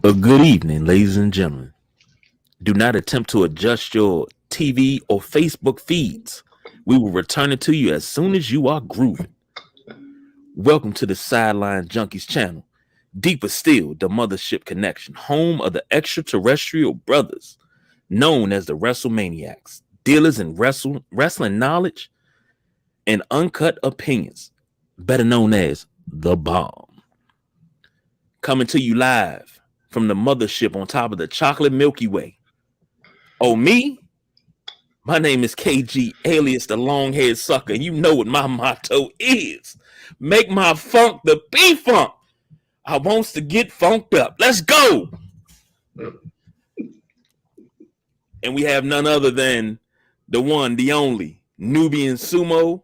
A good evening, ladies and gentlemen. Do not attempt to adjust your TV or Facebook feeds. We will return it to you as soon as you are grooving. Welcome to the Sideline Junkies channel. Deeper still, the Mothership Connection, home of the extraterrestrial brothers, known as the Wrestlemaniacs, dealers in wrestling knowledge and uncut opinions, better known as the Bomb. Coming to you live from the mothership on top of the chocolate Milky Way. Oh, me? My name is KG, alias the long-haired sucker, and you know what my motto is. Make my funk the B-funk. I wants to get funked up. Let's go. And we have none other than the one, the only, Nubian Sumo,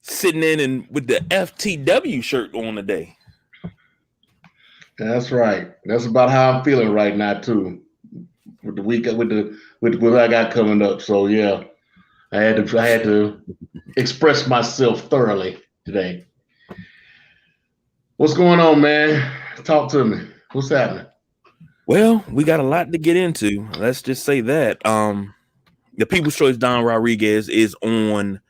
sitting in and with the FTW shirt on today. That's right. That's about how I'm feeling right now too. With the week, with what I got coming up. So yeah, I had to express myself thoroughly today. What's going on, man? Talk to me. What's happening? Well, we got a lot to get into. Let's just say that. The People's Choice Don Rodriguez is on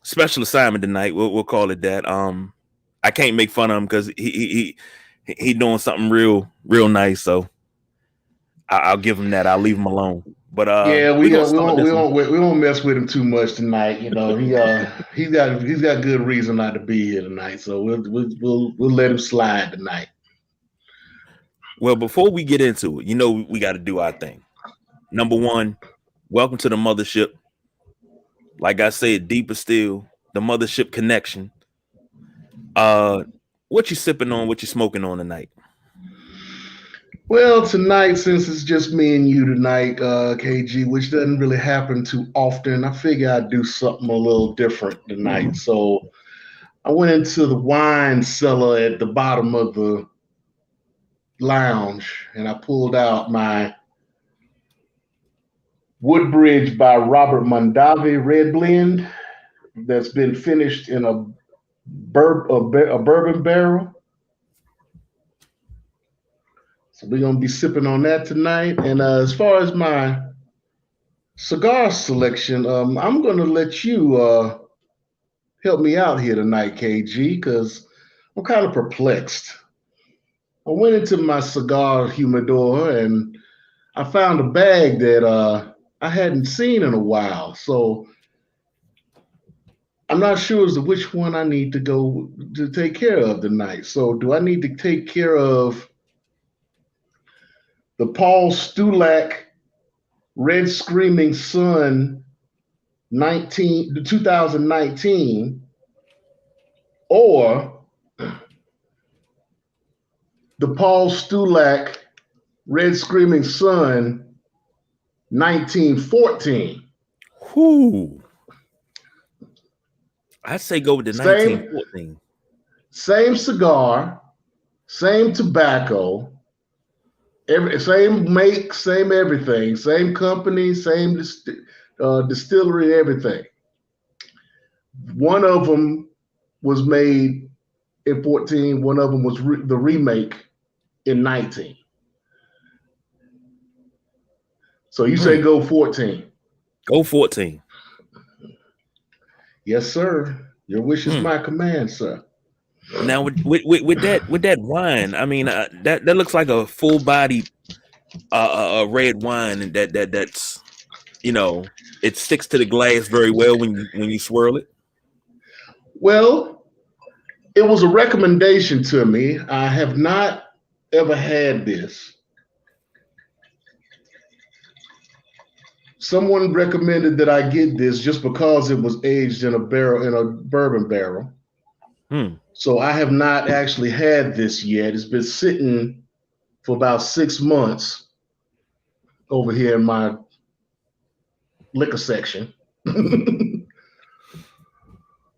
special assignment tonight. We'll call it that. I can't make fun of him because he doing something real nice. So I'll give him that. I'll leave him alone. But yeah, we won't mess with him too much tonight. You know, he's got good reason not to be here tonight. So we'll let him slide tonight. Well, before we get into it, you know we got to do our thing. Number one, welcome to the mothership. Like I said, deeper still, the Mothership Connection. What you sipping on? What you smoking on tonight? Well, tonight, since it's just me and you tonight, KG, which doesn't really happen too often, I figure I'd do something a little different tonight. So I went into the wine cellar at the bottom of the lounge and I pulled out my Woodbridge by Robert Mondavi red blend that's been finished in a bourbon barrel. So we're going to be sipping on that tonight. And as far as my cigar selection, I'm going to let you help me out here tonight, KG, because I'm kind of perplexed. I went into my cigar humidor and I found a bag that I hadn't seen in a while. So I'm not sure as to which one I need to go to take care of tonight. So do I need to take care of the Paul Stulak Red Screaming Sun 2019, or the Paul Stulak Red Screaming Sun 1914? Whoo. I say go with the 1914. Same cigar, same tobacco, same make, same everything, same company, same distillery, everything. One of them was made in 14. One of them was the remake in 19. So you say go 14. Go 14. Yes, sir. Your wish is my command, sir. Now with that wine, I mean that looks like a full body red wine, and that's, you know, it sticks to the glass very well when you swirl it. Well, it was a recommendation to me. I have not ever had this. Someone recommended that I get this just because it was aged in a bourbon barrel. So I have not actually had this yet. It's been sitting for about 6 months over here in my liquor section.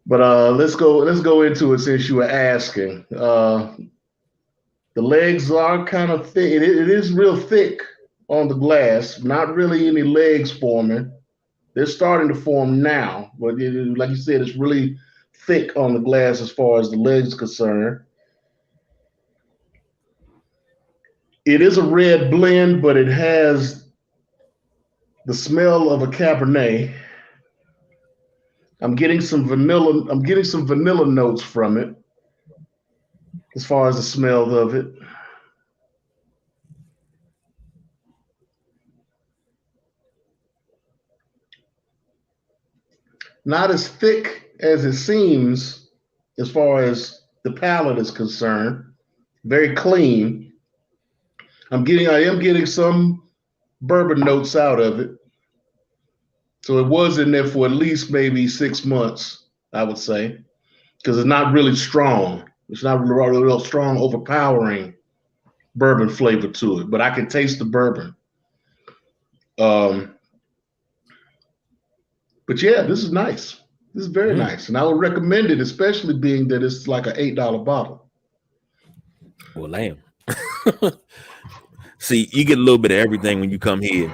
But let's go into it since you were asking. The legs are kind of thick. It is real thick on the glass. Not really any legs forming. They're starting to form now, but like you said, it's really thick on the glass as far as the legs are concerned. It is a red blend, but it has the smell of a Cabernet. I'm getting some vanilla. I'm getting some vanilla notes from it as far as the smell of it. Not as thick as it seems as far as the palate is concerned. Very clean. I am getting some bourbon notes out of it. So it was in there for at least maybe 6 months, I would say, because it's not really strong. It's not really real strong, overpowering bourbon flavor to it, but I can taste the bourbon. Um, but yeah, this is nice. This is very nice, and I would recommend it, especially being that it's like an $8 bottle. Well, damn. See, you get a little bit of everything when you come here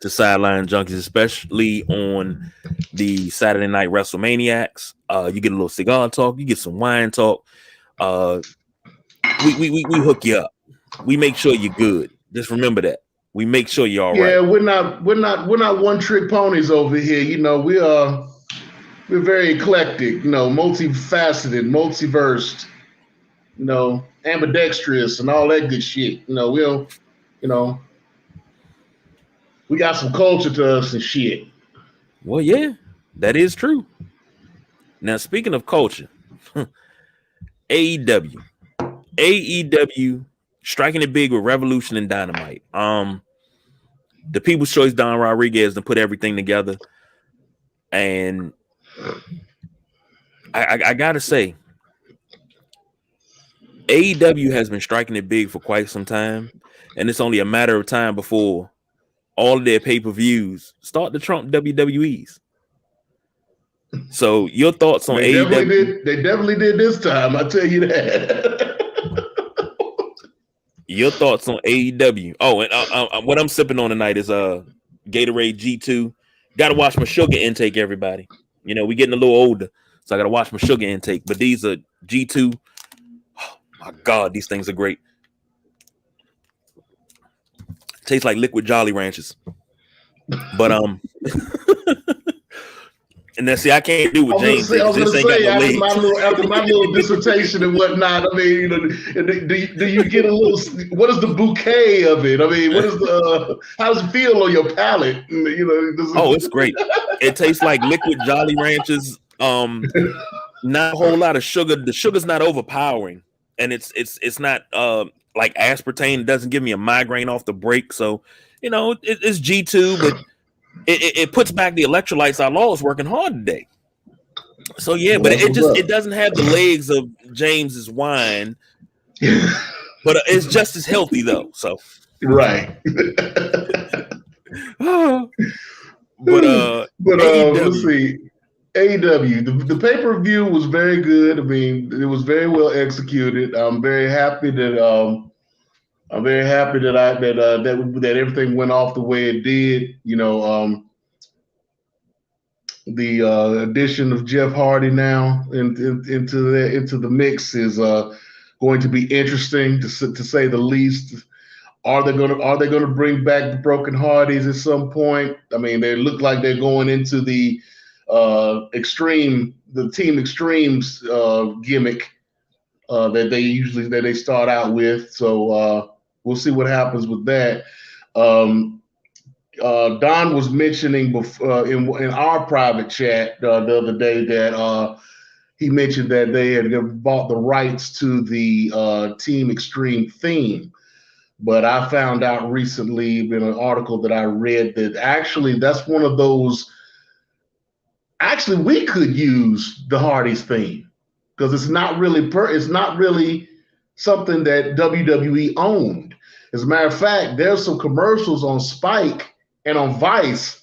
to Sideline Junkies, especially on the Saturday night Wrestlemaniacs. You get a little cigar talk, you get some wine talk. We hook you up. We make sure you're good. Just remember that. We make sure you're all right. Yeah, we're not one trick ponies over here. You know, we're very eclectic. You know, multifaceted, multiversed. You know, ambidextrous and all that good shit. You know, you know, we got some culture to us and shit. Well, yeah, that is true. Now, speaking of culture, AEW. AEW striking it big with Revolution and Dynamite. The People's Choice Don Rodriguez to put everything together. And I gotta say, AEW has been striking it big for quite some time, and it's only a matter of time before all of their pay-per-views start to trump WWE's. So your thoughts on AEW? They definitely did this time. I tell you that. Your thoughts on AEW? Oh, and what I'm sipping on tonight is Gatorade G2. Got to watch my sugar intake, everybody. You know, we getting a little older, so I got to watch my sugar intake. But these are G2. Oh my God, these things are great. Tastes like liquid Jolly Ranchers. But and then see, I can't do what James did. I was going to say after my little dissertation and whatnot. I mean, you know, do you get a little? What is the bouquet of it? I mean, what is how does it feel on your palate? You know, it's great. It tastes like liquid Jolly Ranchers. Not a whole lot of sugar. The sugar's not overpowering, and it's not like aspartame. It doesn't give me a migraine off the break. So, you know, it's G2, but it puts back the electrolytes. Our law is working hard today. So yeah, but it doesn't have the legs of James's wine, but it's just as healthy though. So right. but let's see. AEW, the pay-per-view was very good. I mean, it was very well executed. I'm very happy that that everything went off the way it did. You know, the addition of Jeff Hardy now into the mix is going to be interesting to say the least. Are they going to bring back the Broken Hardys at some point? I mean, they look like they're going into the Team Extremes gimmick that they start out with. So we'll see what happens with that. Don was mentioning in our private chat the other day that he mentioned that they had bought the rights to the Team Extreme theme. But I found out recently in an article that I read that actually that's one of those. Actually, we could use the Hardys theme because it's not really something that WWE owned. As a matter of fact, there's some commercials on Spike and on Vice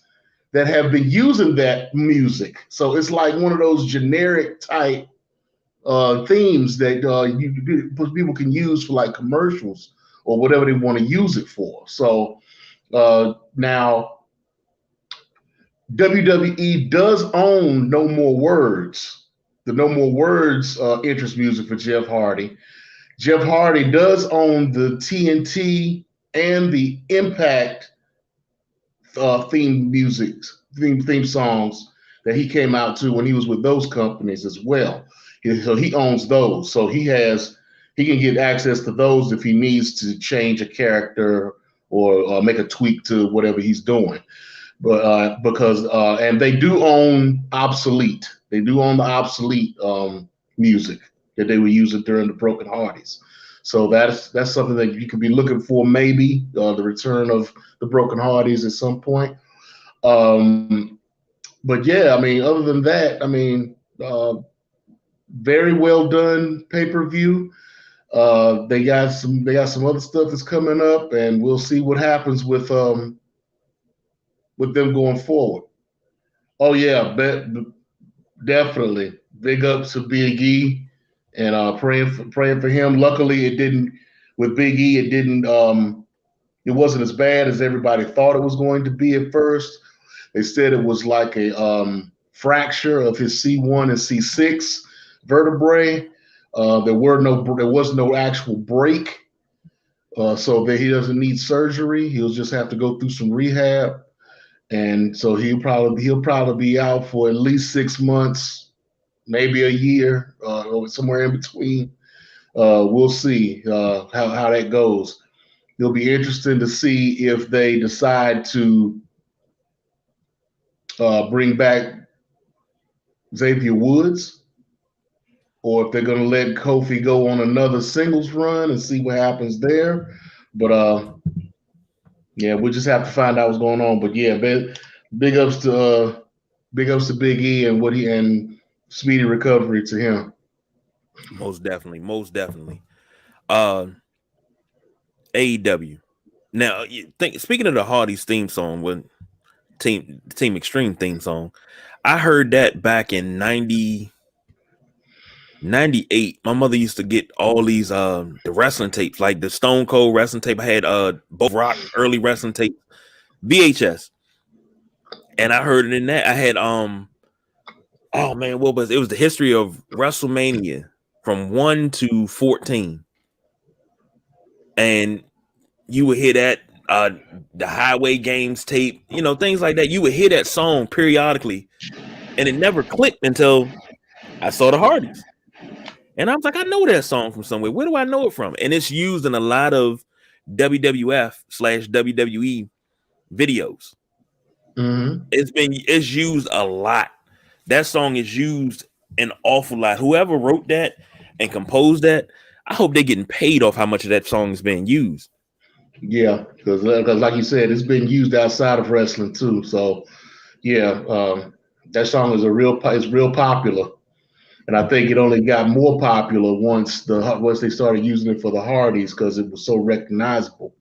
that have been using that music. So it's like one of those generic type themes that people can use for like commercials or whatever they want to use it for. So now WWE does own No More Words, the No More Words interest music for Jeff Hardy. Jeff Hardy does own the TNT and the Impact theme music, theme songs that he came out to when he was with those companies as well. So he owns those. So he can get access to those if he needs to change a character or make a tweak to whatever he's doing. But because and they do own obsolete. They do own the obsolete music that they were using during the Broken Hearties. So that's something that you could be looking for, maybe the return of the Broken Hearties at some point. Um, but yeah, I mean, other than that, I mean, very well done pay per view. They got some other stuff that's coming up, and we'll see what happens with them going forward. Oh yeah, definitely. Big ups to Big E, and praying for him. Luckily, it didn't with Big E. It didn't. It wasn't as bad as everybody thought it was going to be at first. They said it was like a fracture of his C1 and C6 vertebrae. There was no actual break, so that he doesn't need surgery. He'll just have to go through some rehab, and so he'll probably be out for at least 6 months, maybe a year, or somewhere in between. We'll see how that goes. It'll be interesting to see if they decide to bring back Xavier Woods, or if they're going to let Kofi go on another singles run and see what happens there. But yeah, we'll just have to find out what's going on. But yeah, big ups to Big E and what he and speedy recovery to him. Most definitely, most definitely. Uh, AEW. Now, speaking of the Hardys theme song, when Team Extreme theme song, I heard that back in 98. My mother used to get all these the wrestling tapes, like the Stone Cold wrestling tape. I had both Rock early wrestling tape, VHS, and I heard it in that. I had oh man, what was it? It was the history of WrestleMania from 1 to 14, and you would hear that the Highway Games tape, things like that. You would hear that song periodically, and it never clicked until I saw the Hardys. And I was like, I know that song from somewhere. Where do I know it from? And it's used in a lot of WWF/WWE videos. Mm-hmm. It's used a lot. That song is used an awful lot. Whoever wrote that and composed that, I hope they're getting paid off how much of that song is being used. Yeah, because like you said, it's been used outside of wrestling too. So yeah, that song is real popular. And I think it only got more popular once they started using it for the Hardys because it was so recognizable.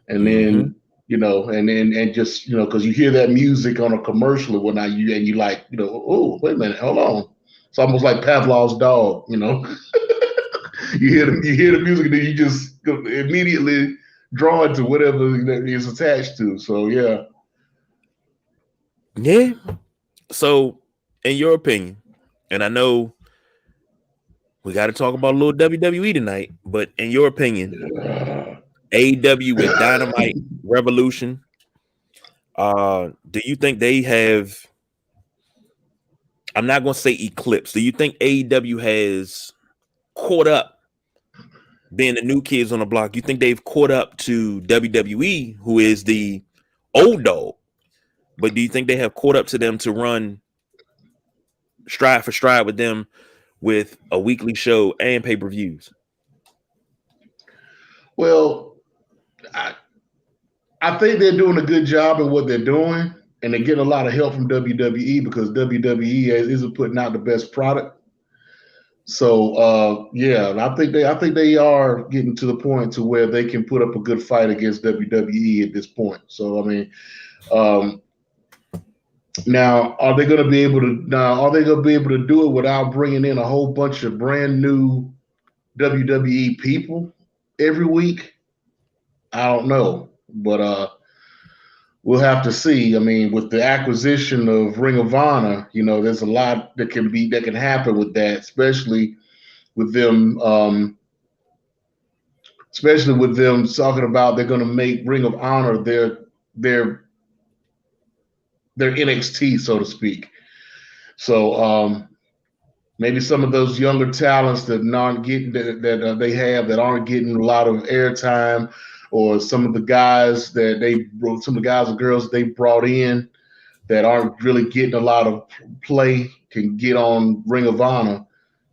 And then and just because you hear that music on a commercial or whatnot, you like oh wait a minute, hold on, it's almost like Pavlov's dog. You hear the music and then you just immediately drawn to whatever that is attached to. So yeah. Yeah. So, in your opinion, and I know we got to talk about a little WWE tonight, but in your opinion, AEW with Dynamite Revolution, do you think they have? I'm not going to say eclipse. Do you think AEW has caught up, being the new kids on the block? You think they've caught up to WWE, who is the old dog? But do you think they have caught up to them to run stride for stride with them with a weekly show and pay-per-views? Well, I think they're doing a good job in what they're doing, and they're getting a lot of help from WWE because WWE isn't putting out the best product. So yeah, I think they are getting to the point to where they can put up a good fight against WWE at this point. So I mean, now are they going to be able to do it without bringing in a whole bunch of brand new WWE people every week? I don't know, but we'll have to see. I mean, with the acquisition of Ring of Honor, there's a lot that can happen with that, especially with them especially with them talking about they're going to make Ring of Honor their their NXT, so to speak. So maybe some of those younger talents that aren't getting they have that aren't getting a lot of airtime, or some of the guys and girls they brought in that aren't really getting a lot of play can get on Ring of Honor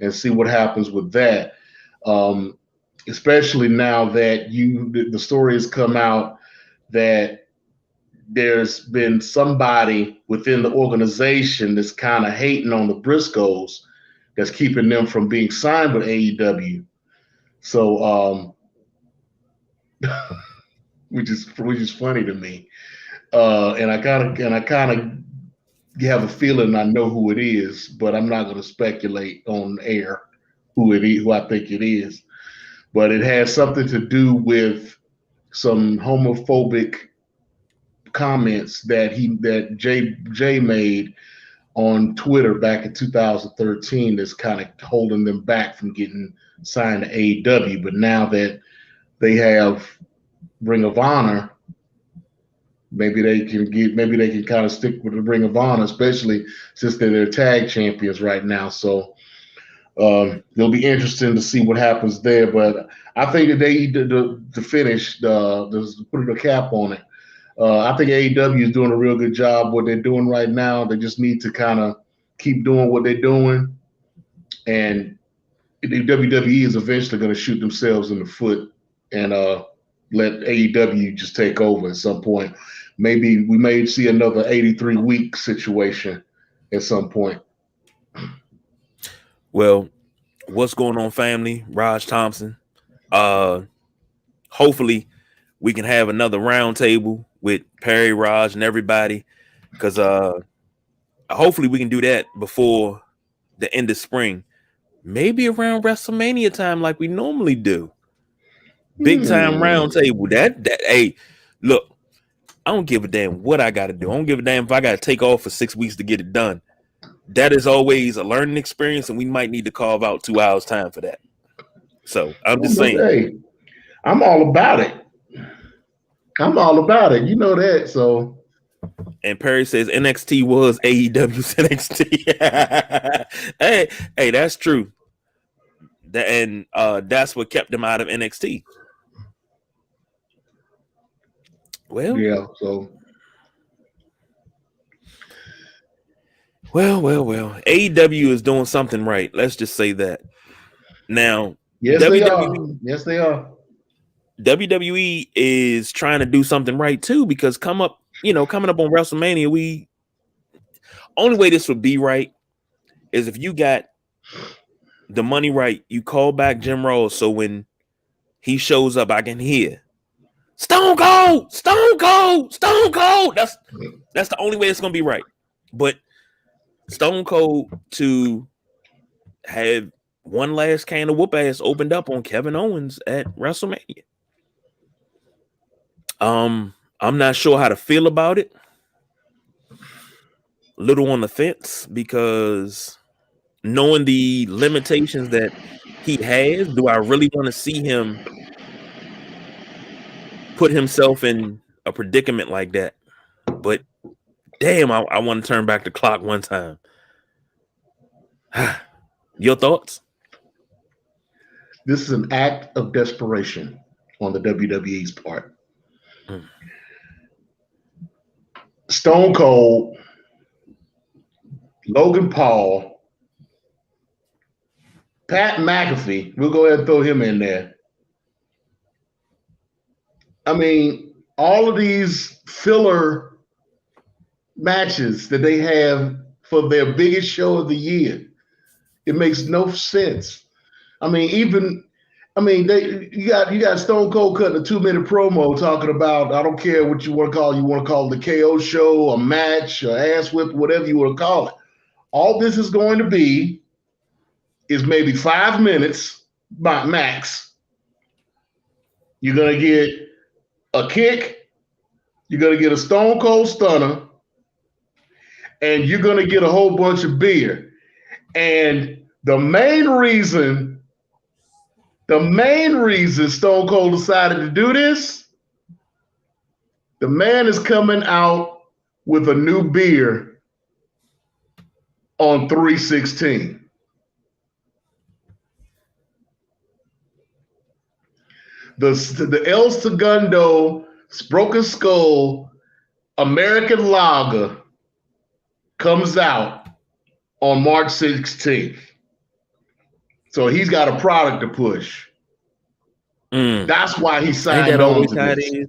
and see what happens with that. Um, Especially now that the story has come out that there's been somebody within the organization that's kind of hating on the Briscoes that's keeping them from being signed with AEW. So, which is funny to me. And I kind of have a feeling I know who it is, but I'm not going to speculate on air who I think it is. But it has something to do with some homophobic comments that Jay made on Twitter back in 2013 that's kind of holding them back from getting signed to AEW. But now that they have Ring of Honor, maybe they can kind of stick with the Ring of Honor, especially since they're their tag champions right now. So it'll be interesting to see what happens there. But I think that they to finish to put a cap on it. I think AEW is doing a real good job what they're doing right now. They just need to kind of keep doing what they're doing, and the WWE is eventually going to shoot themselves in the foot and let AEW just take over at some point. Maybe we may see another 83-week situation at some point. Well, what's going on, family? Raj Thompson. Hopefully we can have another roundtable with Perry, Raj, and everybody, because hopefully we can do that before the end of spring, maybe around WrestleMania time, like we normally do. Big time roundtable. Hey, look, I don't give a damn what I got to do. I don't give a damn if I got to take off for 6 weeks to get it done. That is always a learning experience, and we might need to carve out 2 hours time for that. So I'm just saying. Hey, I'm all about it. I'm all about it. You know that. So. And Perry says NXT was AEW's NXT. hey, that's true. That's what kept them out of NXT. Well, yeah. So. Well. AEW is doing something right. Let's just say that. Now, yes, WWE, they are. Yes, they are. WWE is trying to do something right too, because coming up on WrestleMania, only way this would be right is if you got the money right. You call back Jim Ross, so when he shows up, I can hear Stone Cold, Stone Cold, Stone Cold. That's the only way it's gonna be right. But Stone Cold to have one last can of whoop ass opened up on Kevin Owens at WrestleMania. I'm not sure how to feel about it. A little on the fence, because knowing the limitations that he has, do I really want to see him put himself in a predicament like that? But damn, I want to turn back the clock one time. Your thoughts? This is an act of desperation on the WWE's part. Stone Cold, Logan Paul, Pat McAfee, we'll go ahead and throw him in there. I mean, all of these filler matches that they have for their biggest show of the year, it makes no sense. I mean, you got Stone Cold cutting a 2-minute promo talking about, I don't care what you want to call it the KO show, a match, or ass whip, whatever you want to call it. All this is going to be is maybe 5 minutes by max. You're going to get a kick, you're going to get a Stone Cold stunner, and you're going to get a whole bunch of beer. And the main reason The main reason Stone Cold decided to do this, the man is coming out with a new beer on 316. The El Segundo Broken Skull American Lager comes out on March 16th. So he's got a product to push. That's why he signed on to this.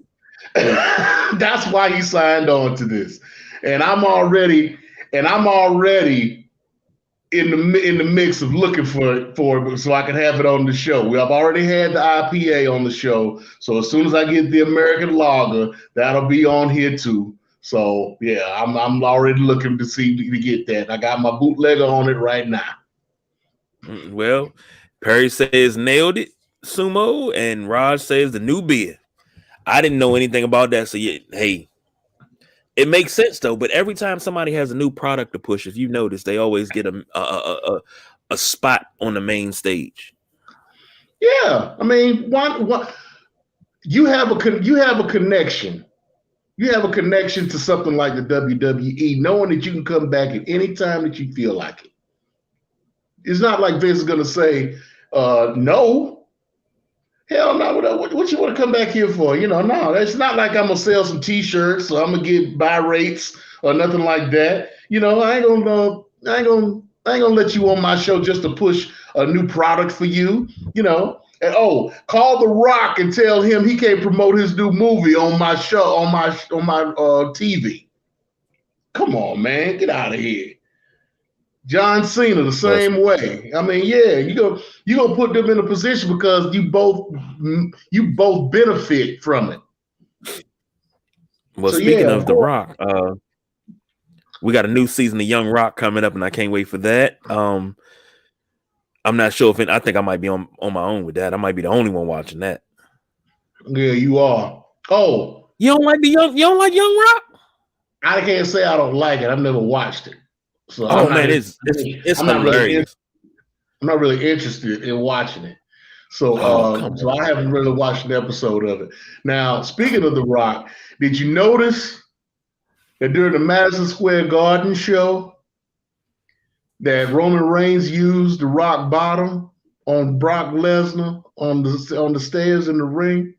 That's why he signed on to this. And I'm already in the mix of looking for it so I can have it on the show. I've already had the IPA on the show. So as soon as I get the American Lager, that'll be on here too. So yeah, I'm already looking to get that. I got my bootlegger on it right now. Well, Perry says nailed it, Sumo, and Raj says the new beer. I didn't know anything about that, so yeah, hey, it makes sense though. But every time somebody has a new product to push, if you notice, they always get a spot on the main stage. Yeah, I mean, what you have a connection. You have a connection to something like the WWE, knowing that you can come back at any time that you feel like it. It's not like Vince is going to say, no. Hell no. What you want to come back here for? No. It's not like I'm going to sell some T-shirts or I'm going to get buy rates or nothing like that. I ain't gonna let you on my show just to push a new product for you. And call The Rock and tell him he can't promote his new movie on my show, on my TV. Come on, man, get out of here. John Cena the same way. I mean, yeah, you gonna put them in a position because you both benefit from it. Well, so, speaking of The Rock, we got a new season of Young Rock coming up, and I can't wait for that. I'm not sure I think I might be on my own with that. I might be the only one watching that. Yeah, you are. Oh, you don't like Young Rock? I can't say I don't like it. I've never watched it. So it's hilarious. I'm not really interested in watching it. So I haven't really watched an episode of it. Now, speaking of The Rock, did you notice that during the Madison Square Garden show that Roman Reigns used the rock bottom on Brock Lesnar on the stairs in the ring?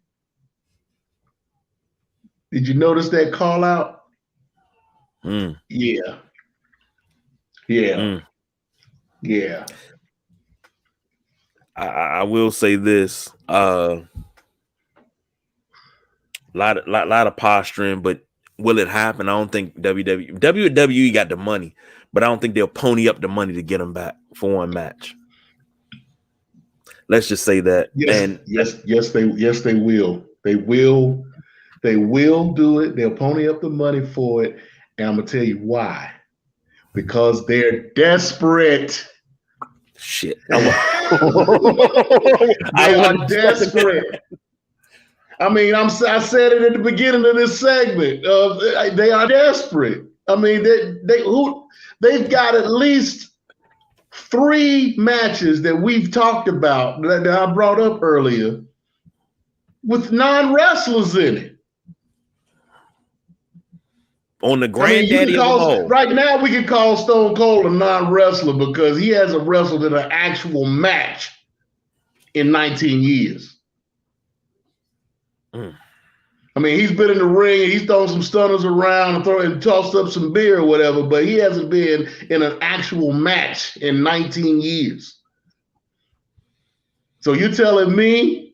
Did you notice that call out? Yeah. I will say this: lot of posturing, but will it happen? I don't think WWE got the money, but I don't think they'll pony up the money to get them back for one match. Let's just say that. Yes, they will. They will do it. They'll pony up the money for it, and I'm gonna tell you why. Because they're desperate. Shit. They are desperate. I mean, I said it at the beginning of this segment. They are desperate. I mean, they've got at least 3 matches that we've talked about that I brought up earlier with non-wrestlers in it. On the granddaddy of them all. Right now, we can call Stone Cold a non-wrestler because he hasn't wrestled in an actual match in 19 years. I mean, he's been in the ring and he's thrown some stunners around and tossed up some beer or whatever, but he hasn't been in an actual match in 19 years. So you're telling me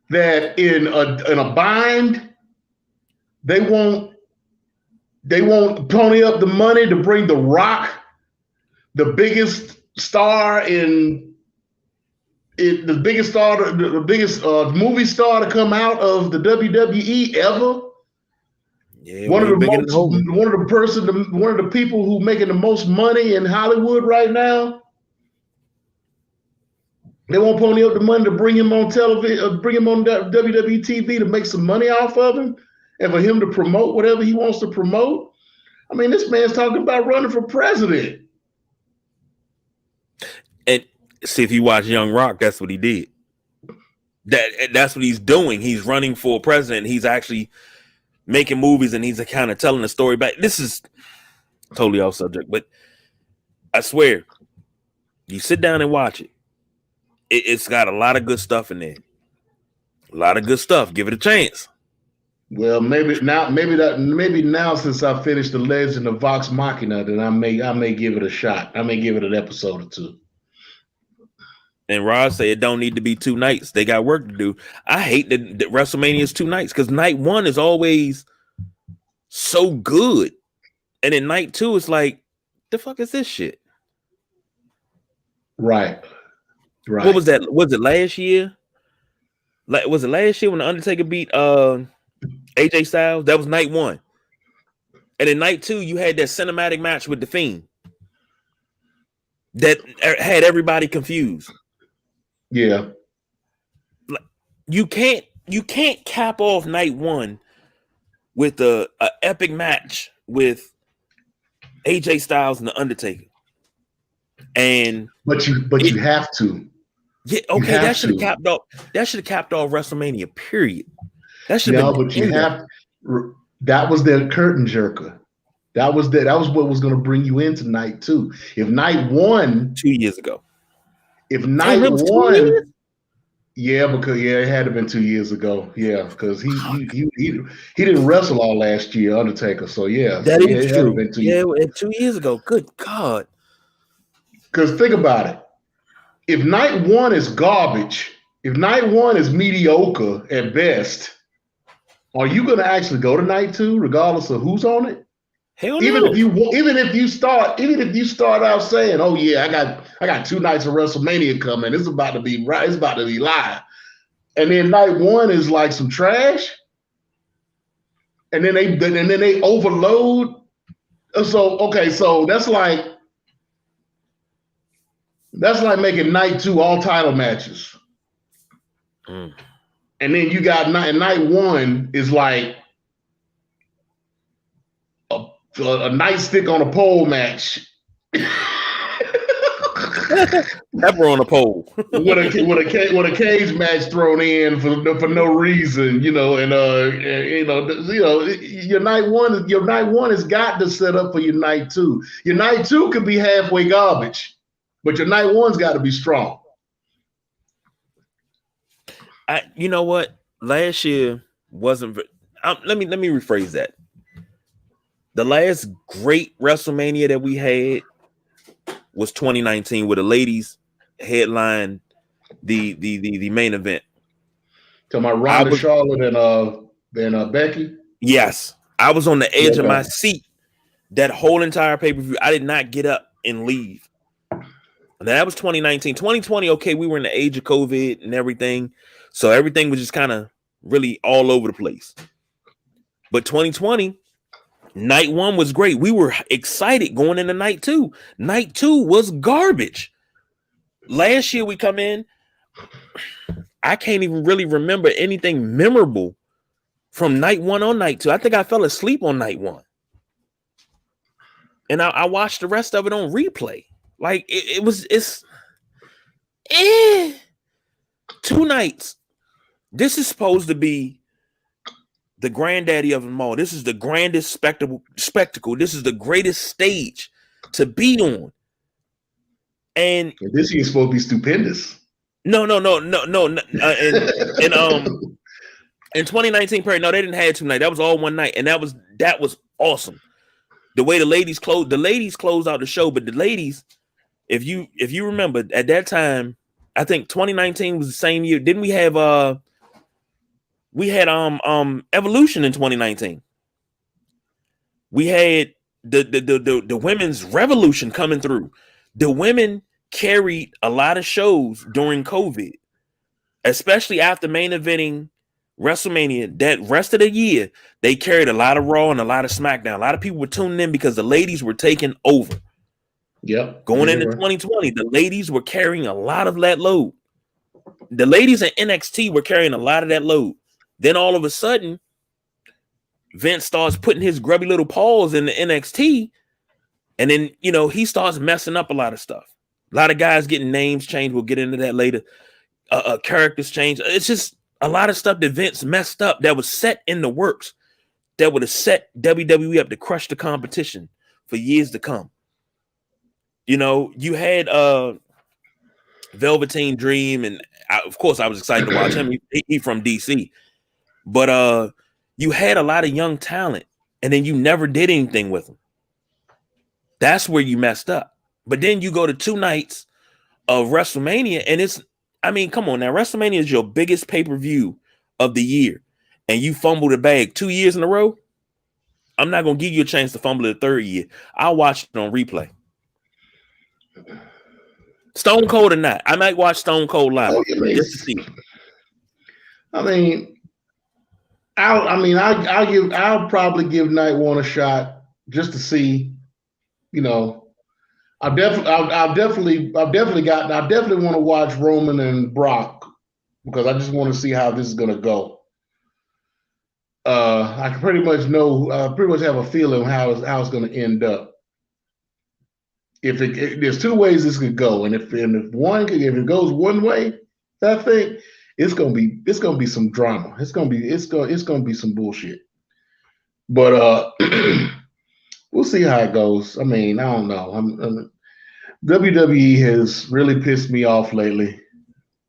that in a bind, they won't pony up the money to bring The Rock, the biggest movie star to come out of the WWE ever. Yeah, one of the people who making the most money in Hollywood right now. They won't pony up the money to bring him on television, bring him on WWE TV to make some money off of him, and for him to promote whatever he wants to promote. I mean, this man's talking about running for president. And see, if you watch Young Rock, that's what he did. That's what he's doing. He's running for president. He's actually making movies, and he's kind of telling the story back. This is totally off subject, but I swear, you sit down and watch it. It's got a lot of good stuff in there. A lot of good stuff. Give it a chance. Well, maybe now since I finished The Legend of Vox Machina, then I may give it a shot. I may give it an episode or two. And Rod said it don't need to be 2 nights. They got work to do. I hate that WrestleMania is 2 nights because night 1 is always so good, and then night 2 is like, the fuck is this shit? Right. What was that? Was it last year? Was it last year when the Undertaker beat AJ Styles? That was night 1. And in night 2, you had that cinematic match with The Fiend that had everybody confused. Yeah. You can't cap off night 1 with a epic match with AJ Styles and the Undertaker. But you have to. Yeah, okay, that should have capped off. That should have capped off WrestleMania. Period. That should have been. But you have. That was their curtain jerker. That was what was going to bring you into night 2. If night 1 2 years ago. If night 1. Yeah, because it had to have been 2 years ago. Yeah, because he didn't wrestle all last year, Undertaker. So yeah, that is true. 2 years ago. Good God. Because think about it. If night 1 is garbage, if night 1 is mediocre at best, are you going to actually go to night 2, regardless of who's on it? Hell even no. Even if you start out saying, "Oh yeah, I got 2 nights of WrestleMania coming. It's about to be right. It's about to be live," and then night 1 is like some trash, and then they overload. So that's like making night 2 all title matches, and then you got night 1 is like a nightstick on a pole match. Pepper on a pole. with a cage match thrown in for no reason, and your night 1 has got to set up for your night 2. Your night 2 could be halfway garbage, but your night 1's got to be strong. You know what? Last year wasn't. Let me rephrase that. The last great WrestleMania that we had was 2019, where the ladies headlined the main event. Talking about Ronda, Charlotte, and Becky. Yes, I was on the edge of my seat that whole entire pay-per-view. I did not get up and leave. And that was 2019. 2020, okay, we were in the age of COVID and everything, so everything was just kind of really all over the place. But 2020. Night 1 was great. We were excited going into night 2. Night 2 was garbage. Last year we come in, I can't even really remember anything memorable from night 1 on night 2. I think I fell asleep on night 1. And I watched the rest of it on replay. Like it's 2 nights. This is supposed to be the granddaddy of them all. This is the grandest spectacle. This is the greatest stage to be on. And this year's supposed to be stupendous. No. In 2019 period, no, they didn't have 2 nights. That was all 1 night, and that was awesome. The way the ladies closed out the show. But the ladies, if you remember, at that time, I think 2019 was the same year. Didn't we have We had Evolution in 2019. We had the women's revolution coming through. The women carried a lot of shows during COVID, especially after main eventing WrestleMania. That rest of the year, they carried a lot of Raw and a lot of SmackDown. A lot of people were tuning in because the ladies were taking over. Yep. Going into 2020, the ladies were carrying a lot of that load. The ladies in NXT were carrying a lot of that load. Then all of a sudden, Vince starts putting his grubby little paws in the NXT, and then he starts messing up a lot of stuff. A lot of guys getting names changed. We'll get into that later. characters change. It's just a lot of stuff that Vince messed up that was set in the works that would have set WWE up to crush the competition for years to come. You know, you had Velveteen Dream, and of course I was excited to watch him. He from DC, but you had a lot of young talent, and then you never did anything with them. That's where you messed up. But then you go to 2 nights of WrestleMania, and I mean, come on now, WrestleMania is your biggest pay-per-view of the year, and you fumbled the bag 2 years in a row. I'm not gonna give you a chance to fumble it the 3rd year. I'll watch it on replay. Stone Cold or not, I might watch Stone Cold live just to see. I mean, I'll probably give Night One a shot just to see. You know, I definitely want to watch Roman and Brock because I just want to see how this is gonna go. I can pretty much have a feeling how it's going to end up. There's 2 ways this could go, and if it goes one way, I think it's gonna be some drama. It's gonna be some bullshit. But we'll see how it goes. I mean, I don't know. WWE has really pissed me off lately,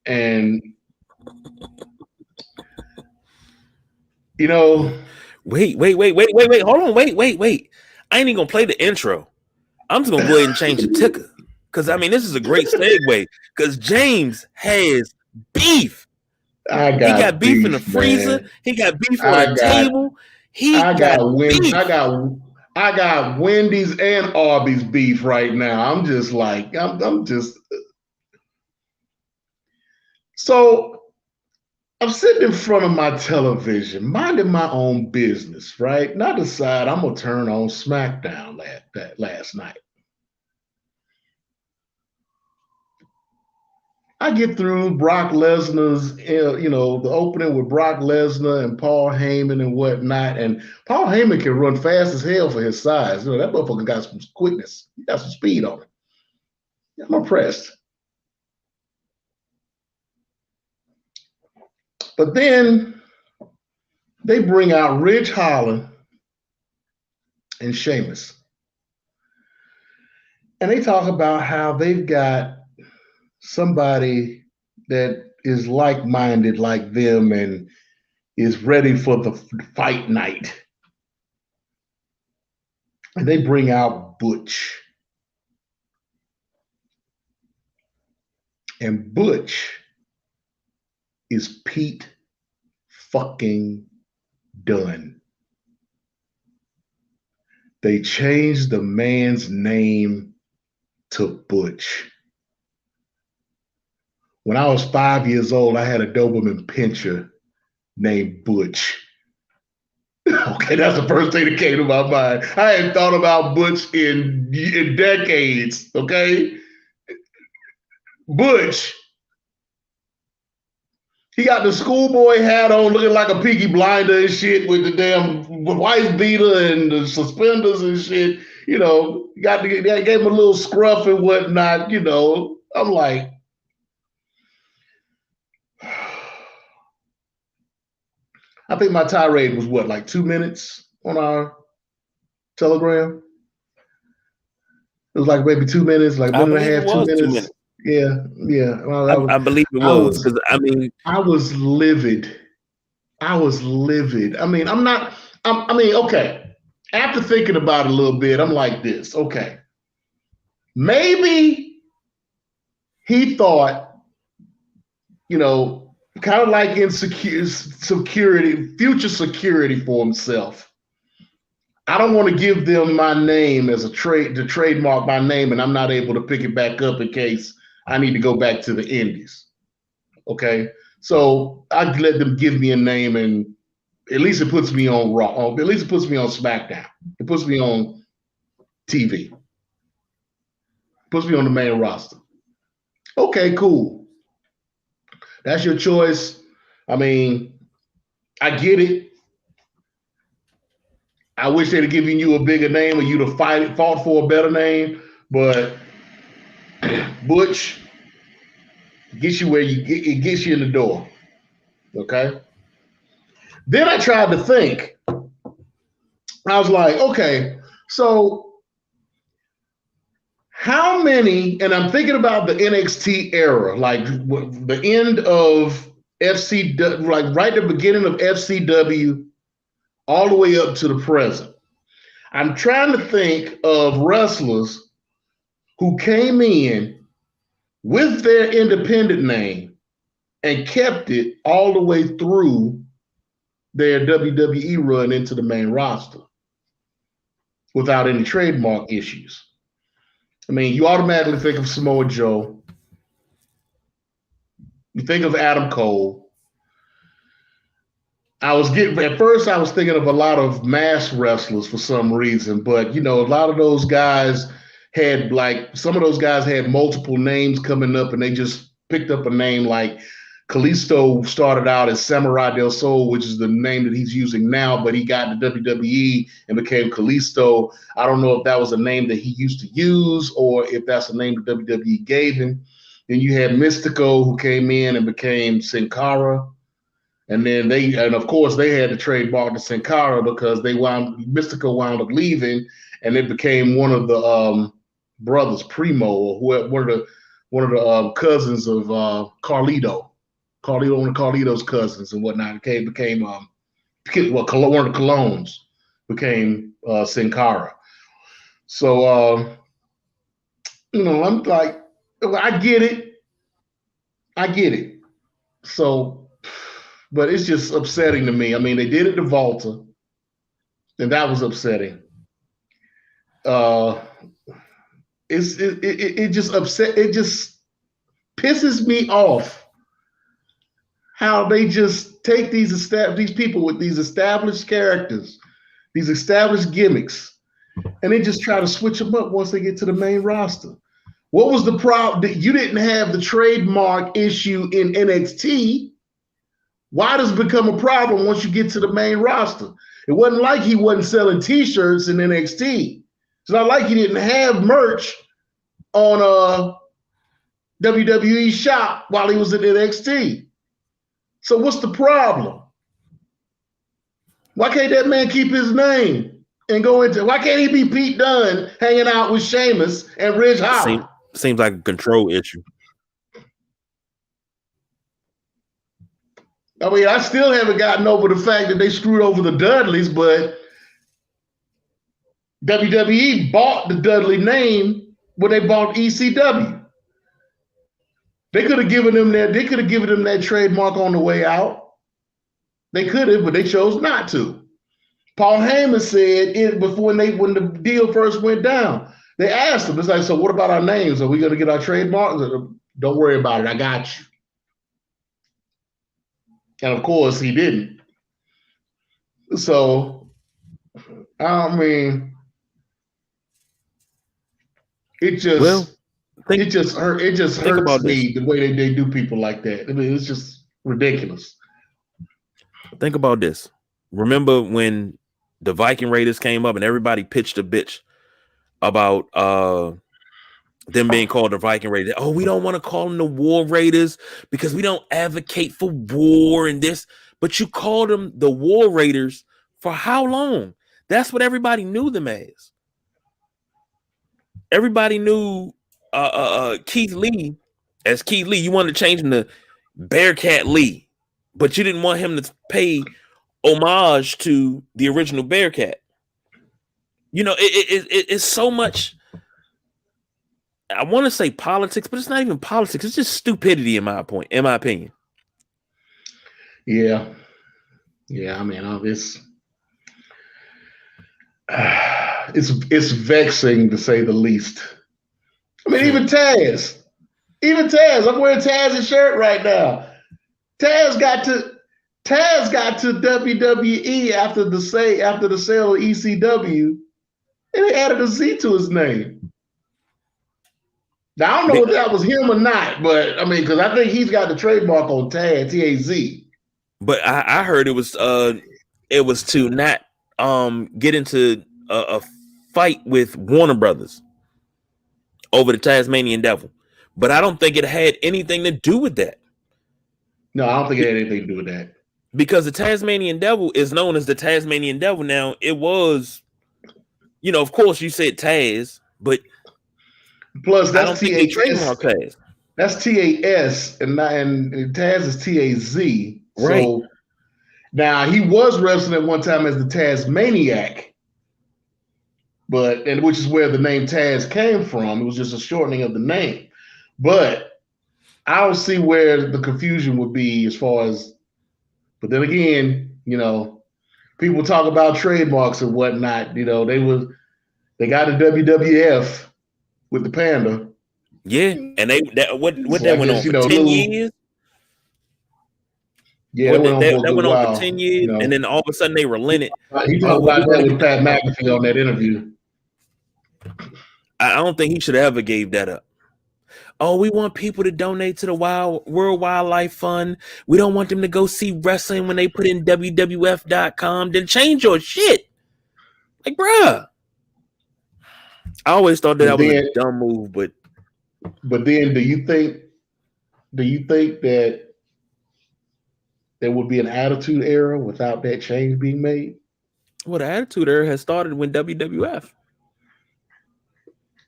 and you know. Wait. Hold on. Wait. I ain't even gonna play the intro. I'm just gonna go ahead and change the ticker. Because I mean, this is a great segue. Because James has beef. He got beef in the freezer. Man. He got beef on the table. I got Wendy's and Arby's beef right now. I'm just like, so I'm sitting in front of my television, minding my own business, right? And I decide I'm gonna turn on SmackDown last night. I get through Brock Lesnar's, the opening with Brock Lesnar and Paul Heyman and whatnot. And Paul Heyman can run fast as hell for his size. That motherfucker got some quickness. He got some speed on him. I'm impressed. But then they bring out Ridge Holland and Sheamus. And they talk about how they've got somebody that is like-minded like them and is ready for the fight night. And they bring out Butch. And Butch is Pete fucking Dunne. They changed the man's name to Butch. When I was 5 years old, I had a Doberman Pinscher named Butch. Okay, that's the first thing that came to my mind. I hadn't thought about Butch in decades, okay? Butch. He got the schoolboy hat on looking like a Peaky Blinder and shit with the damn wife beater and the suspenders and shit. You know, gave him a little scruff and whatnot, you know. I'm like, I think my tirade was what, like 2 minutes on our Telegram? It was like maybe 2 minutes, like 1.5, 2 minutes. 2 minutes. Yeah. Well, I believe it was because I was livid. I mean, okay. After thinking about it a little bit, I'm like this. Okay. Maybe he thought, kind of like future security for himself. I don't want to give them my name as to trademark my name, and I'm not able to pick it back up in case I need to go back to the Indies. Okay, so I let them give me a name, and at least it puts me on Raw. At least it puts me on SmackDown. It puts me on TV. It puts me on the main roster. Okay, cool. That's your choice. I mean, I get it. I wish they'd have given you a bigger name or you'd have fought for a better name, but Butch Gets you where it gets you in the door. Okay. Then I tried to think. I was like, okay, so how many? And I'm thinking about the NXT era, like the end of FCW, like right at the beginning of FCW, all the way up to the present. I'm trying to think of wrestlers who came in with their independent name and kept it all the way through their WWE run into the main roster without any trademark issues. I mean, you automatically think of Samoa Joe, you think of Adam Cole. At first I was thinking of a lot of mass wrestlers for some reason, but a lot of those guys had some of those guys had multiple names coming up and they just picked up a name like Kalisto started out as Samurai del Sol, which is the name that he's using now, but he got to WWE and became Kalisto. I don't know if that was a name that he used to use or if that's a name that WWE gave him. Then you had Mystico, who came in and became Sin Cara. And of course, they had to trademark the Sin Cara because Mystico wound up leaving, and it became one of the brothers, Primo, or one of the cousins of Carlito. Carlito, one of Carlito's cousins and whatnot, became one of the Colognes became Sin Cara. So I'm like, I get it. So, but it's just upsetting to me. I mean, they did it to Volta, and that was upsetting. It just upset. It just pisses me off how they just take these people with these established characters, these established gimmicks, and they just try to switch them up once they get to the main roster. What was the problem? You didn't have the trademark issue in NXT. Why does it become a problem once you get to the main roster? It wasn't like he wasn't selling T-shirts in NXT. It's not like he didn't have merch on WWE shop while he was in NXT. So what's the problem? Why can't that man keep his name and go into? Why can't he be Pete Dunne hanging out with Sheamus and Ridge Holland? Seems like a control issue. I mean, I still haven't gotten over the fact that they screwed over the Dudleys, but WWE bought the Dudley name when they bought ECW. They could have given them that trademark on the way out. They could have, but they chose not to. Paul Heyman said when the deal first went down, they asked him, it's like, so what about our names? Are we going to get our trademarks? Don't worry about it. I got you. And of course, he didn't. So, I mean, it just hurts me the way they do people like that. I mean, it's just ridiculous. Think about this. Remember when the Viking Raiders came up and everybody pitched a bitch about them being called the Viking Raiders? Oh, we don't want to call them the War Raiders because we don't advocate for war and this. But you called them the War Raiders for how long? That's what everybody knew them as. Everybody knew Keith Lee as Keith Lee. You wanted to change him to Bearcat Lee, but you didn't want him to pay homage to the original Bearcat. It's so much. I want to say politics, but it's not even politics. It's just stupidity, in my opinion. Yeah. I mean, it's vexing to say the least. I mean, even Taz. I'm wearing Taz's shirt right now. Taz got to WWE after the sale of ECW, and they added a Z to his name. Now I don't know if that was him or not, but I mean, because I think he's got the trademark on Taz, T-A-Z. But I heard it was to not get into a fight with Warner Brothers over the Tasmanian Devil. but I don't think it had anything to do with that. No, I don't think it had anything to do with that. Because the Tasmanian Devil is known as the Tasmanian Devil now. It was, of course you said Taz, but plus I that's don't think they trademarked Taz. That's TAS and Taz is TAZ. Right. So now he was wrestling at one time as the Tasmaniac, which is where the name Taz came from. It was just a shortening of the name. But I don't see where the confusion would be as far as. But then again, people talk about trademarks and whatnot. They got a WWF with the Panda. Yeah, and what So that went on for 10 years. Yeah, that went on for a that good went while. On for 10 years, and then all of a sudden they relented. He talked about that with Pat McAfee on that interview. I don't think he should have ever gave that up. Oh, we want people to donate to the World Wildlife Fund. We don't want them to go see wrestling when they put in WWF.com. Then change your shit. Like, bruh. I always thought that was a dumb move, but then do you think that there would be an attitude era without that change being made? Well, the attitude era has started when WWF.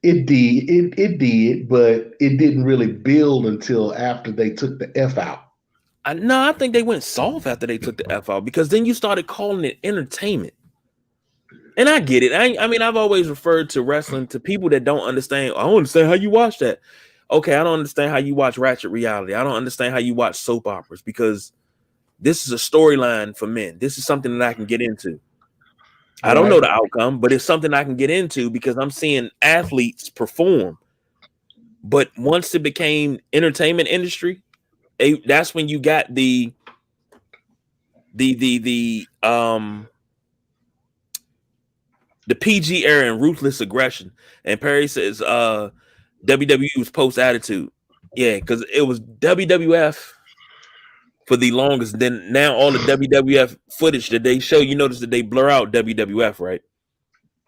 It did, but it didn't really build until after they took the F out. I think they went soft after they took the F out, because then you started calling it entertainment. And I get it. I mean, I've always referred to wrestling to people that don't understand. I don't understand how you watch that. Okay, I don't understand how you watch Ratchet Reality. I don't understand how you watch soap operas, because this is a storyline for men. This is something that I can get into. I don't know the outcome, but it's something I can get into because I'm seeing athletes perform. But once it became entertainment industry, that's when you got the PG era and ruthless aggression. And Perry says WWE was post attitude. Yeah, because it was WWF for the longest. Then now all the WWF footage that they show, you notice that they blur out WWF, right?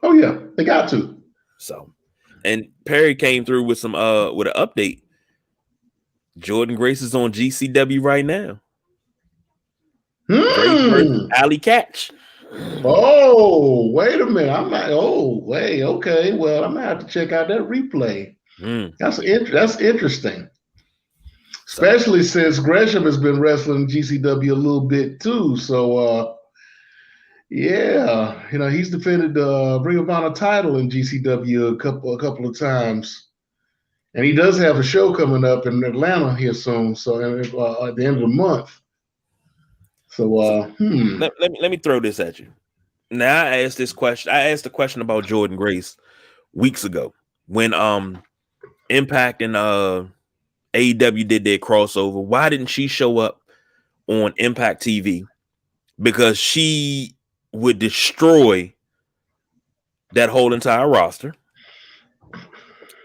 Oh yeah, they got to. So, and Perry came through with some with an update. Jordan Grace is on GCW right now. Grace versus Alley Catch. Oh, wait a minute. I'm not. Oh, wait. Okay. Well, I'm gonna have to check out that replay. That's interesting. Especially since Gresham has been wrestling GCW a little bit too. So, yeah, he's defended the Ring of Honor title in GCW a couple of times, and he does have a show coming up in Atlanta here soon. So, at the end of the month. So, let me throw this at you. Now I asked this question. I asked a question about Jordan Grace weeks ago when Impact and AEW did their crossover. Why didn't she show up on Impact TV? Because she would destroy that whole entire roster.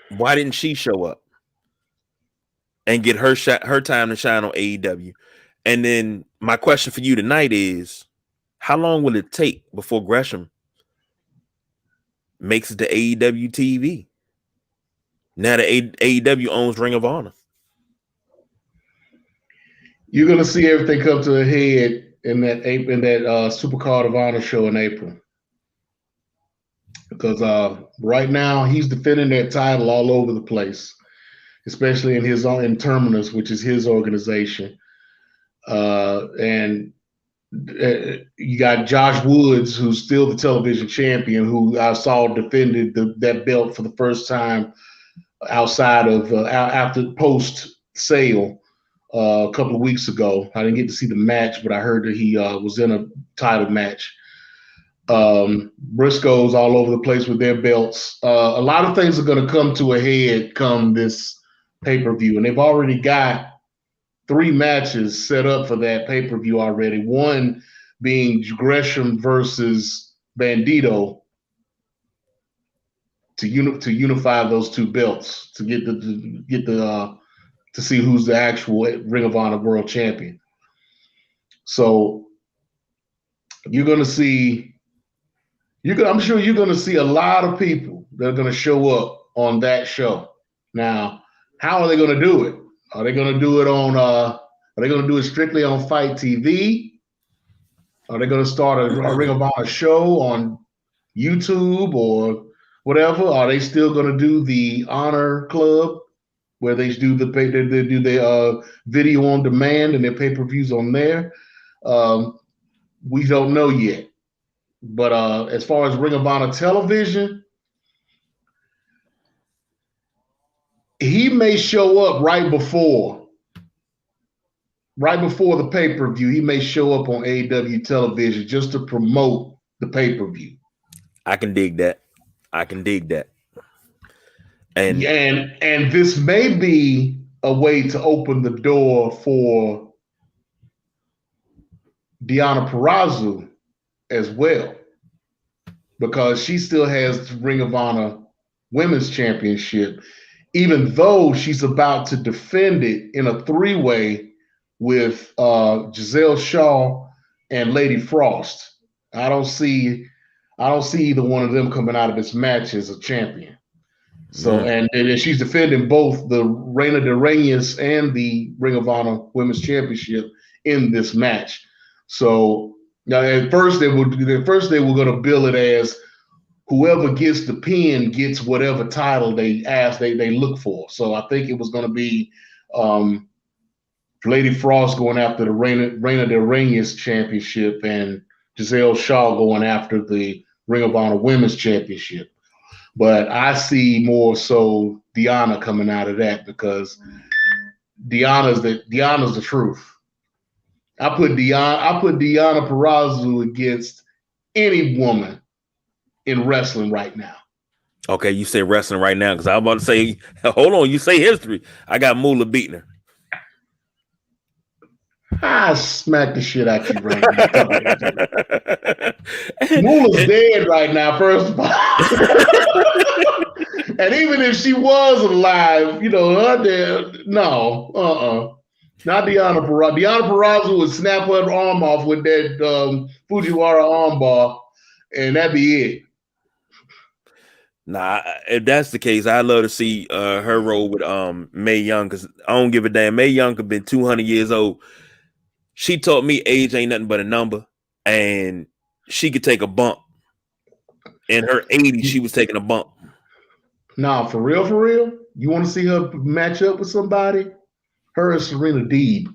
Why didn't she show up and get her time to shine on AEW? And then my question for you tonight is, how long will it take before Gresham makes it to AEW TV? Now the AEW owns Ring of Honor. You're gonna see everything come to a head in that Supercard of Honor show in April, because right now he's defending that title all over the place, especially in Terminus, which is his organization, and you got Josh Woods, who's still the television champion, who I saw defended that belt for the first time outside of after post sale. A couple of weeks ago. I didn't get to see the match, but I heard that he was in a title match. Briscoes all over the place with their belts. A lot of things are going to come to a head come this pay-per-view, and they've already got 3 matches set up for that pay-per-view already. One being Gresham versus Bandito to unify those 2 belts to get to see who's the actual Ring of Honor World Champion. So you're going to see, I'm sure you're going to see a lot of people that are going to show up on that show. Now, How are they going to do it? Are they going to do it on? Are they going to do it strictly on Fight TV? Are they going to start a Ring of Honor show on YouTube or whatever? Are they still going to do the Honor Club where they do they do their video on demand and their pay per views on there? We don't know yet. But as far as Ring of Honor television, he may show up right before the pay per view. He may show up on AEW television just to promote the pay per view. I can dig that. And this may be a way to open the door for Deonna Purrazzo as well, because she still has the Ring of Honor Women's Championship, even though she's about to defend it in a three-way with Giselle Shaw and Lady Frost. I don't see either one of them coming out of this match as a champion. So and she's defending both the Reina de Reinas and the Ring of Honor Women's Championship in this match. So now at first they were going to bill it as whoever gets the pin gets whatever title they look for. So I think it was going to be Lady Frost going after the Reina de Reinas Championship and Giselle Shaw going after the Ring of Honor Women's Championship. But I see more so Deonna coming out of that, because Deonna's the truth. I put Deonna Purrazzo against any woman in wrestling right now. Okay, you say wrestling right now, because I was about to say, hold on, you say history. I got Moolah beating her. I smack the shit out you right now. Moolah's dead right now, first of all. And even if she was alive, her dead. No, not Deonna Purrazzo. Deonna Purrazzo would snap her arm off with that Fujiwara armbar, and that'd be it. Nah, if that's the case, I'd love to see her roll with Mae Young, because I don't give a damn. Mae Young could have been 200 years old. She taught me age ain't nothing but a number, and she could take a bump. In her 80s, she was taking a bump. Nah, for real, you want to see her match up with somebody? Her and Serena Deeb.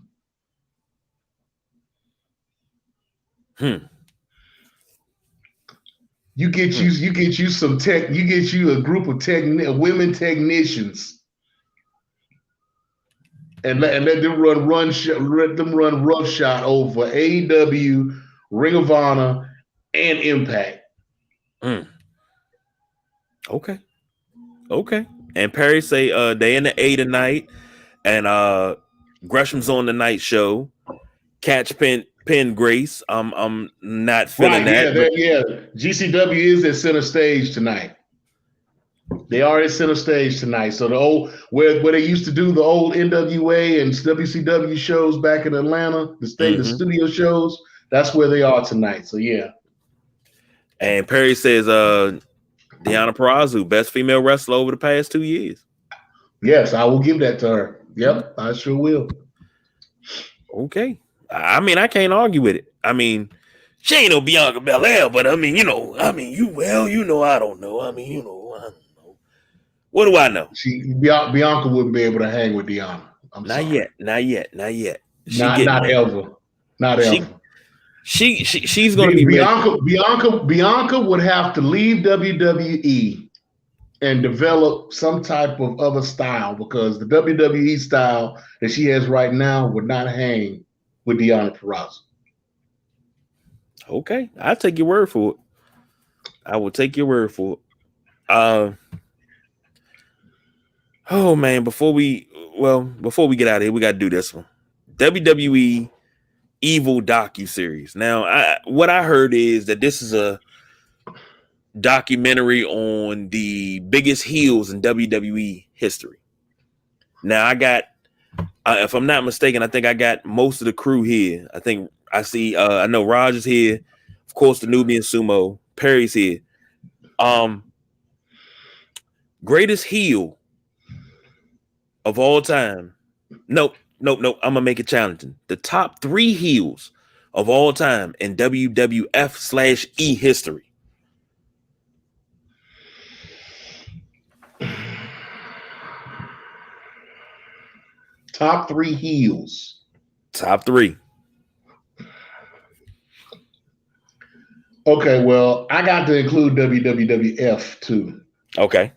You get you some tech. You get you a group of women technicians, and let them run roughshod over AEW, Ring of Honor, and Impact. Okay. And Perry say they in the A tonight, and Gresham's on the night show. Catch Penn Grace. I'm not feeling that. Yeah. GCW is at center stage tonight. They are at center stage tonight. So the old where they used to do the old NWA and WCW shows back in Atlanta, the studio shows, that's where they are tonight. So yeah. And Perry says Deonna Purrazzo, best female wrestler over the past 2 years. Yes, I will give that to her. Yep, I sure will. Okay. I mean, I can't argue with it. I mean, she ain't no Bianca Belair, but I don't know. I don't know. I don't know. What do I know? Bianca wouldn't be able to hang with Deonna. Not yet. Not ever. She's going to be Bianca would have to leave WWE and develop some type of other style, because the WWE style that she has right now would not hang with Deonna Purrazzo. Okay, I'll take your word for it. I will take your word for it. Oh man, before we get out of here, we got to do this one. WWE Evil docuseries. Now, what I heard is that this is a documentary on the biggest heels in WWE history. Now, I got, if I'm not mistaken, I think I got most of the crew here. I think I see, I know Raj is here. Of course, the Nubian Sumo. Perry's here. Greatest heel of all time. Nope. I'm gonna make it challenging. The top 3 heels of all time in WWF/E history. Top 3 heels. Top 3. Okay, well, I got to include WWF too. Okay.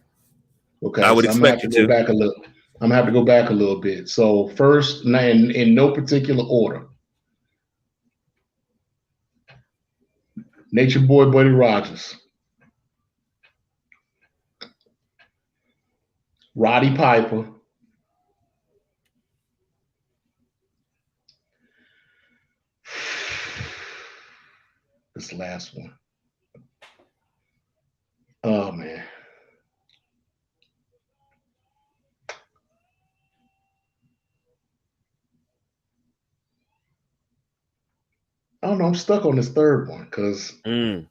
I Okay, would so I'm gonna have expect to you go to. back a little. I'm gonna have to go back a little bit. So first, in no particular order, Nature Boy Buddy Rogers, Roddy Piper, this last one. Oh man. I don't know. I'm stuck on this third one because Mm.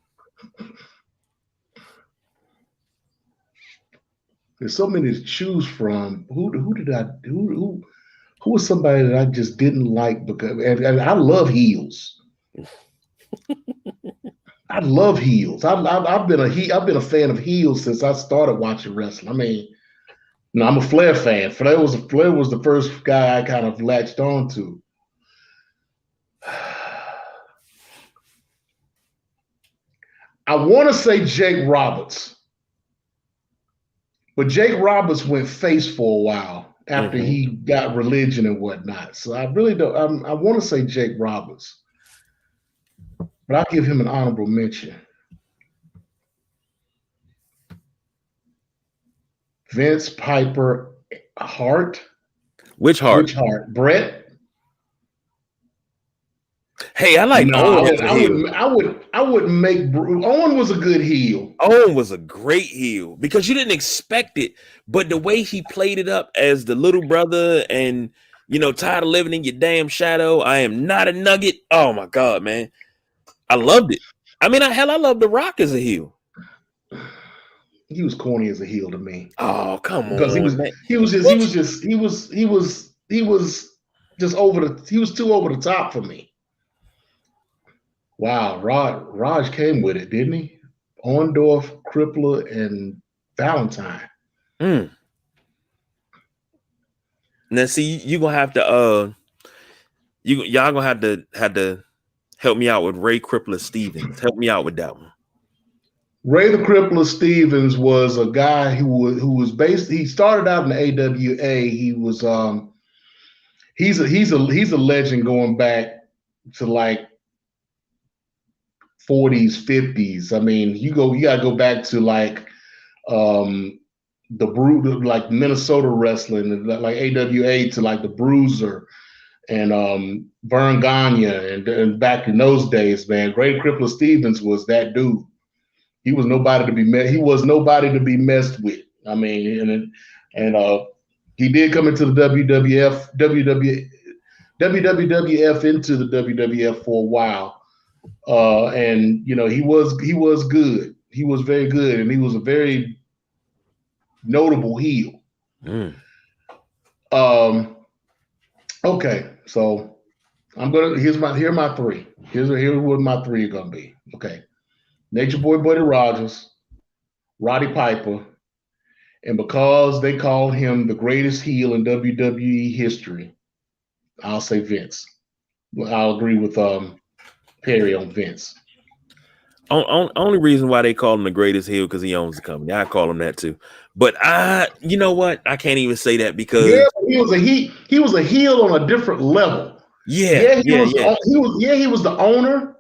there's so many to choose from. Who was somebody that I just didn't like because and I love heels. I love heels. I've been I've been a fan of heels since I started watching wrestling. I mean, no, I'm a Flair fan. Flair was the first guy I kind of latched on to. I want to say Jake Roberts, but Jake Roberts went face for a while after Mm-hmm. he got religion and whatnot. So I really don't. I want to say Jake Roberts, but I'll give him an honorable mention. Vince Piper Hart. Which Hart? Which Hart? Brett? Hey, I like No, Owen as a heel. I wouldn't make Owen was a good heel. Owen was a great heel because you didn't expect it, but the way he played it up as the little brother and tired of living in your damn shadow. I am not a nugget. Oh my god, man, I loved it. I mean, I love The Rock as a heel. He was corny as a heel to me Oh come because on, man. he Which was just he was just he was too over the top for me. Wow, Raj came with it, didn't he? Orndorff, Crippler, and Valentine. mm. Now see, you gonna have to y'all gonna have to help me out with Ray Crippler Stevens. Help me out with that one. Ray the Crippler Stevens was a guy who was based. He started out in the AWA. He was he's a legend going back to like 40s, 50s. I mean, you gotta go back to like the like Minnesota wrestling, like AWA to like the Bruiser and Vern Gagne and back in those days, man. Ray Crippler Stevens was that dude. He was nobody to be he was nobody to be messed with. I mean, and he did come into the WWF into the WWF for a while, and he was good. He was very good, and he was a very notable heel. Mm. Okay, so here are my three. Here's what my three are gonna be. Okay, Nature Boy Buddy Rogers, Roddy Piper, and because they call him the greatest heel in WWE history, I'll say Vince. I'll agree with Perry on Vince. Only reason why they call him the greatest heel because he owns the company. I call him that too. But you know what? I can't even say that because Yeah, he was a heel on a different level. yeah. He was the owner,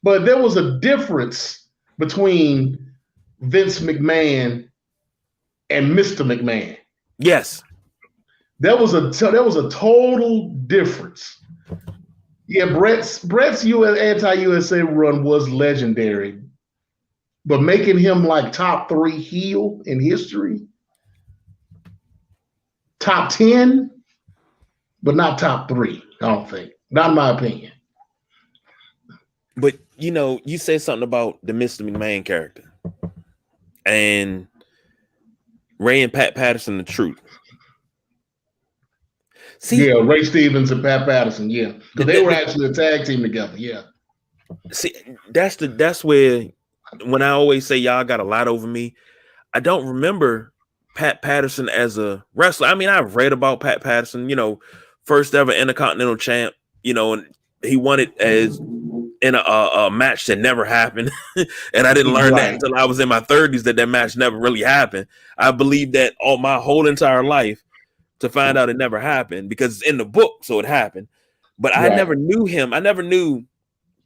but there was a difference between Vince McMahon and Mr. McMahon. Yes. There was a total difference. Yeah, Brett's US anti-USA run was legendary, but making him like top 3 heel in history, top 10, but not top 3. I don't think, not in my opinion. But you said something about the Mr. McMahon character and Ray and Pat Patterson, the truth. See, Yeah, Ray Stevens and Pat Patterson. Yeah, because they were actually a tag team together. Yeah. see, that's where when I always say y'all got a lot over me, I don't remember Pat Patterson as a wrestler. I mean, I've read about Pat Patterson, first ever Intercontinental champ, and he won it as in a match that never happened. And I didn't learn that Right. until I was in my 30s that match never really happened. I believed that all my whole entire life to find out it never happened because it's in the book, so it happened. But I Right. never knew him. I never knew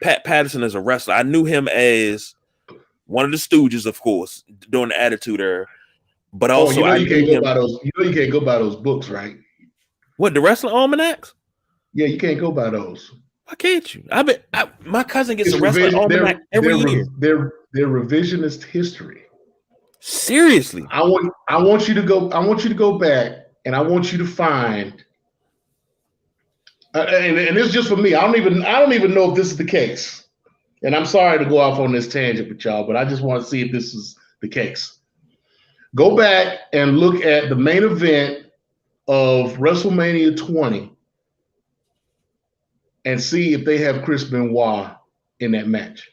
Pat Patterson as a wrestler. I knew him as one of the Stooges, of course, during the Attitude Era. But Oh, also, you know I you knew can't go him. by those. You know you can't go by those books, right? What, the Wrestling Almanacs? Yeah, you can't go by those. Why can't you? My cousin gets It's a Wrestling revision. Almanac every year. They're revisionist history. Seriously. I want you to go. I want you to go back, and I want you to find. And it's just for me. I don't even know if this is the case. And I'm sorry to go off on this tangent with y'all, but I just want to see if this is the case. Go back and look at the main event of WrestleMania 20 and see if they have Chris Benoit in that match.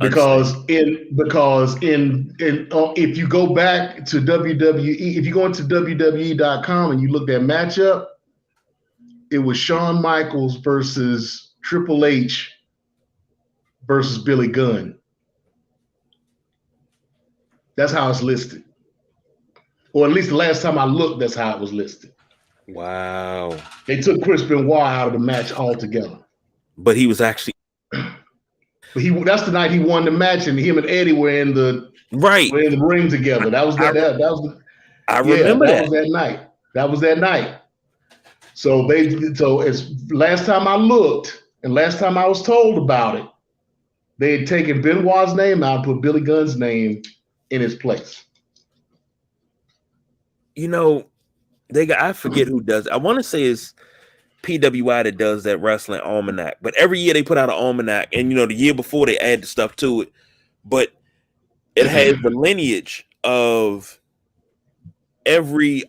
Understand. Because in if you go back to WWE, if you go into WWE.com and you look that matchup, it was Shawn Michaels versus Triple H versus Billy Gunn. That's how it's listed. Or at least the last time I looked, that's how it was listed. Wow. They took Chris Benoit out of the match altogether. But he was actually But that's the night he won the match, and him and Eddie were in the right. ring together. That was I, that was I yeah, remember that that. was that night. That was that night. So as last time I looked, and last time I was told about it, they had taken Benoit's name out and put Billy Gunn's name in his place. I forget who does it. I want to say it's PWI that does that Wrestling Almanac. But every year they put out an almanac, and the year before they add the stuff to it. But it has the lineage of every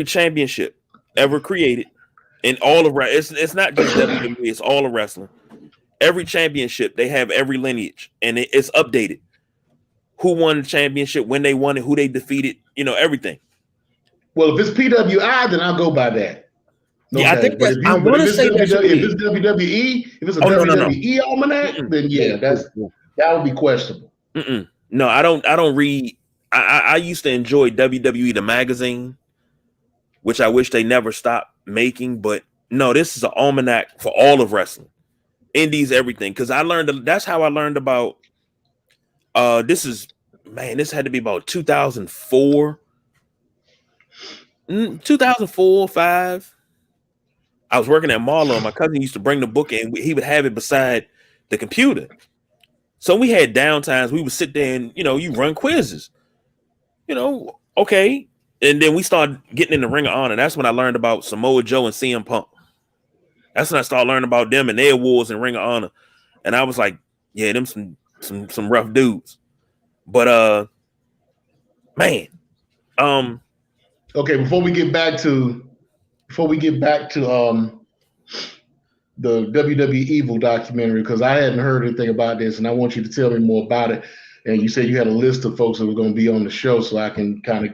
championship ever created in all of it's not just WWE, it's all of wrestling. Every championship, they have every lineage, and it's updated. Who won the championship, when they won it, who they defeated, everything. Well, if it's PWI, then I'll go by that. Yeah, I Okay, think but that's. I want to say that's what it if is. it's WWE, if it's a Oh, no. WWE almanac, Mm-mm. then yeah, that would be questionable. Mm-mm. No, I don't read. I used to enjoy WWE the magazine, which I wish they never stopped making. But no, this is an almanac for all of wrestling, indies, everything. Because that's how I learned about. This had to be about 2004, 2004, 5. I was working at Marlow, and my cousin used to bring the book in. He would have it beside the computer. So we had downtimes. We would sit there and, you run quizzes. Okay. And then we started getting in the Ring of Honor. That's when I learned about Samoa Joe and CM Punk. That's when I started learning about them and their wars in Ring of Honor. And I was like, yeah, them some rough dudes. But man. Okay, before we get back to the WWE Evil documentary, because I hadn't heard anything about this, and I want you to tell me more about it. And you said you had a list of folks that were going to be on the show, so I can kind of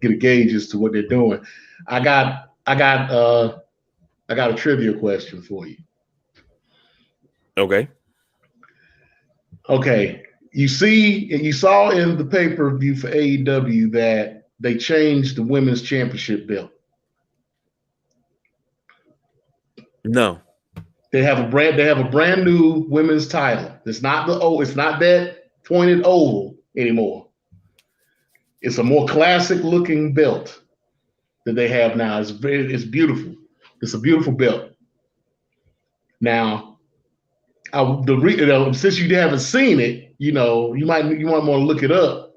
get a gauge as to what they're doing. I got a trivia question for you. Okay. Okay, you saw in the pay-per-view for AEW that they changed the women's championship belt. No. They have a brand new women's title. It's not that pointed oval anymore. It's a more classic looking belt that they have now. It's beautiful. It's a beautiful belt. Now, since you haven't seen it, you might want to look it up.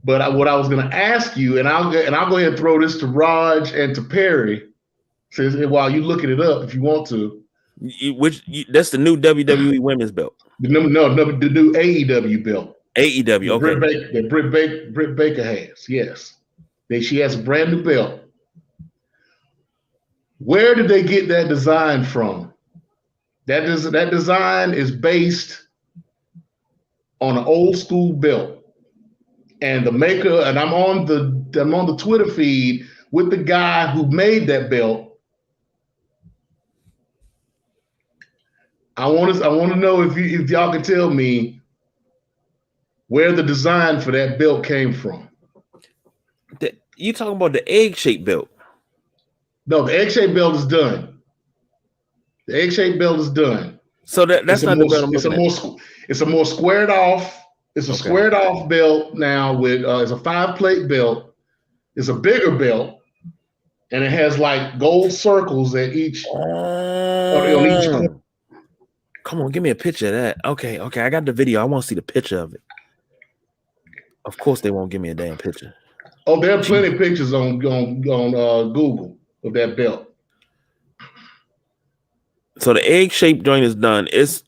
But what I was going to ask you, and I'll go ahead and throw this to Raj and to Perry, while you looking it up if you want to. That's the new WWE women's belt. The new AEW belt. AEW. Okay. Britt Baker has, yes. She has a brand new belt. Where did they get that design from? That design is based on an old school belt. And the maker, and I'm on the Twitter feed with the guy who made that belt. I want to know if y'all can tell me where the design for that belt came from. You talking about the egg-shaped belt? No, the egg-shaped belt is done. The egg-shaped belt is done. So that's not the belt I'm looking at. It's a more squared off. It's a squared off belt now with it's a 5-plate belt. It's a bigger belt, and it has like gold circles at each on each corner. Come on, give me a picture of that. Okay, I got the video. I want to see the picture of it. Of course, they won't give me a damn picture. Oh, there are plenty of pictures on Google of that belt. So the egg-shaped joint is done. It's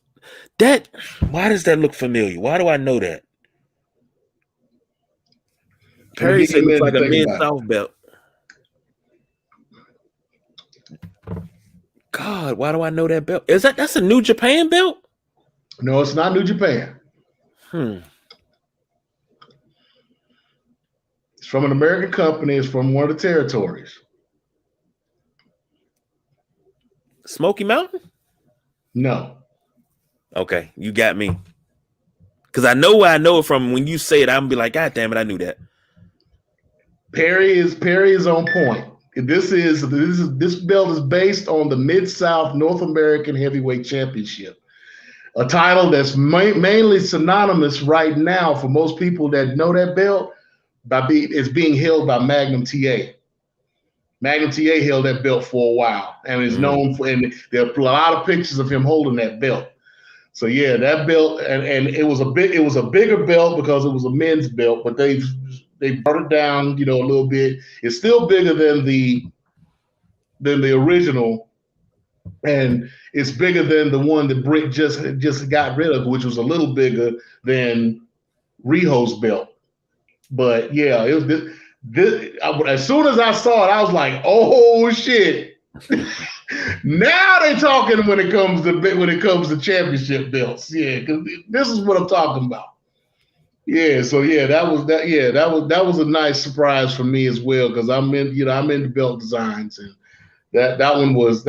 that. Why does that look familiar? Why do I know that? Perry said it looks like a Mid-South belt. God, why do I know that belt? That's a New Japan belt? No, it's not New Japan. It's from an American company. It's from one of the territories. Smoky Mountain? No. Okay, you got me. Because I know where I know it from. When you say it, I'm gonna be like, God damn it, I knew that. Perry is on point. This belt is based on the Mid-South North American Heavyweight Championship, a title that's mainly synonymous right now for most people that know that belt it's being held by Magnum TA. Magnum TA held that belt for a while and is known for, and there are a lot of pictures of him holding that belt. So yeah, that belt, and it was a bigger belt because it was a men's belt, but they brought it down, a little bit. It's still bigger than the original, and it's bigger than the one that Brick just got rid of, which was a little bigger than Riho's belt. But yeah, it was this. As soon as I saw it, I was like, "Oh shit!" Now they're talking when it comes to championship belts. Yeah, because this is what I'm talking about. Yeah, so yeah, that was a nice surprise for me as well because I'm into belt designs, and that one was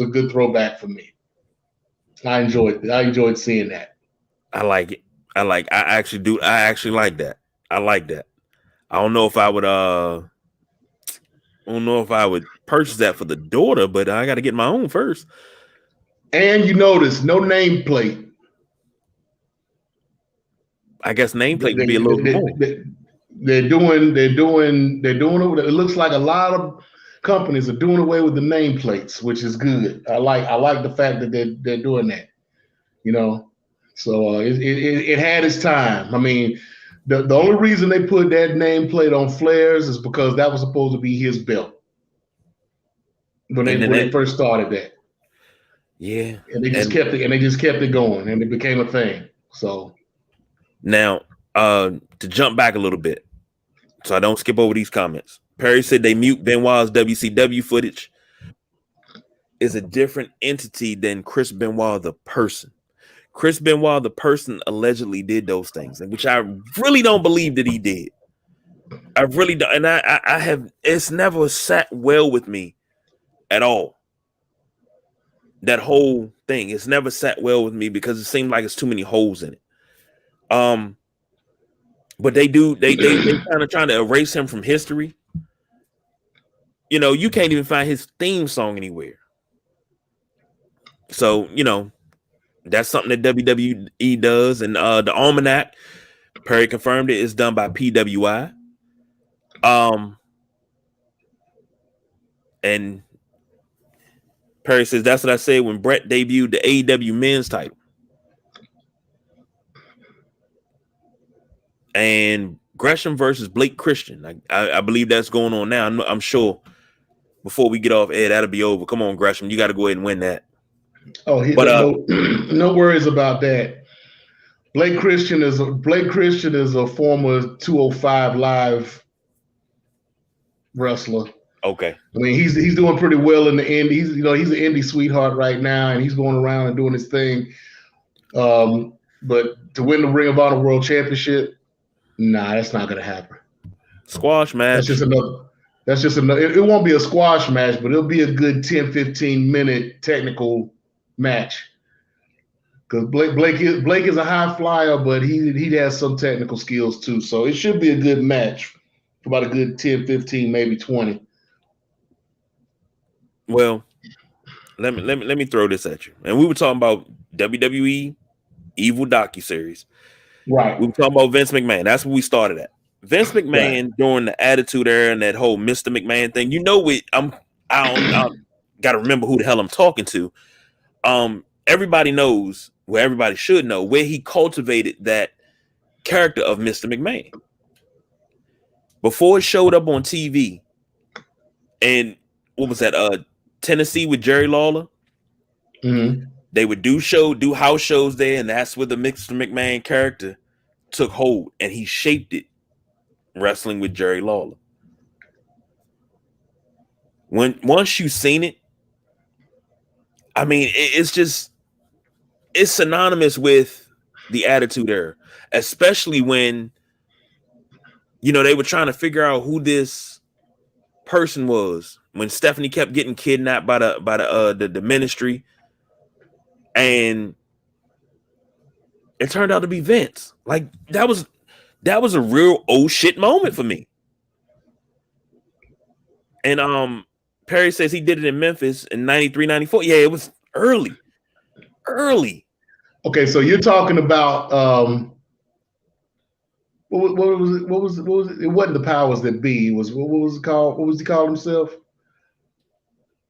a good throwback for me. I enjoyed seeing that. I like it. I actually like that. I like that. I don't know if I would purchase that for the daughter, but I got to get my own first. And you notice no nameplate. I guess nameplate would be a little more. They're doing it. It looks like a lot of companies are doing away with the nameplates, which is good. I like the fact that they're doing that. So it had its time. I mean, the only reason they put that nameplate on Flair's is because that was supposed to be his belt when they first started that. Yeah, and they just kept it going, and it became a thing. So now, to jump back a little bit, so I don't skip over these comments. Perry said they mute Benoit's WCW footage is a different entity than Chris Benoit the person. Chris Benoit the person allegedly did those things, which I really don't believe that he did. I really don't, and I have. It's never sat well with me at all. That whole thing, it's never sat well with me because it seemed like it's too many holes in it. But they kind of trying to erase him from history. You can't even find his theme song anywhere. So, that's something that WWE does. And the Almanac, Perry confirmed it, is done by PWI. And Perry says, that's what I said when Brett debuted the AEW men's title. And Gresham versus Blake Christian. I believe that's going on now. I'm sure before we get off air, that'll be over. Come on, Gresham. You got to go ahead and win that. Oh, no worries about that. Blake Christian is a former 205 Live wrestler. Okay. I mean, he's doing pretty well in the indie. He's an indie sweetheart right now, and he's going around and doing his thing. But to win the Ring of Honor World Championship, nah, that's not gonna happen. Squash match. That's just another. It won't be a squash match, but it'll be a good 10, 15 minute technical match. Because Blake is a high flyer, but he has some technical skills too. So it should be a good match for about a good 10, 15, maybe 20. Well, let me throw this at you. And we were talking about WWE Evil docuseries. Right. We were talking about Vince McMahon. That's what we started at. Vince McMahon during the Attitude Era and that whole Mr. McMahon thing. I got to remember who the hell I'm talking to. Everybody knows, well, everybody should know where he cultivated that character of Mr. McMahon. Before it showed up on TV, and what was that? Tennessee with Jerry Lawler. Mm-hmm. They would do house shows there, and that's where the Mr. McMahon character took hold, and he shaped it. Wrestling with Jerry Lawler. Once you've seen it, I mean, it's synonymous with the Attitude Era, especially when they were trying to figure out who this person was. When Stephanie kept getting kidnapped by the ministry, and it turned out to be Vince. Like that was a real oh shit moment for me. And Perry says he did it in Memphis in 93, 94. Yeah, it was early. Okay, so you're talking about what was it? It wasn't the powers that be. It was what was it called? What was he called himself?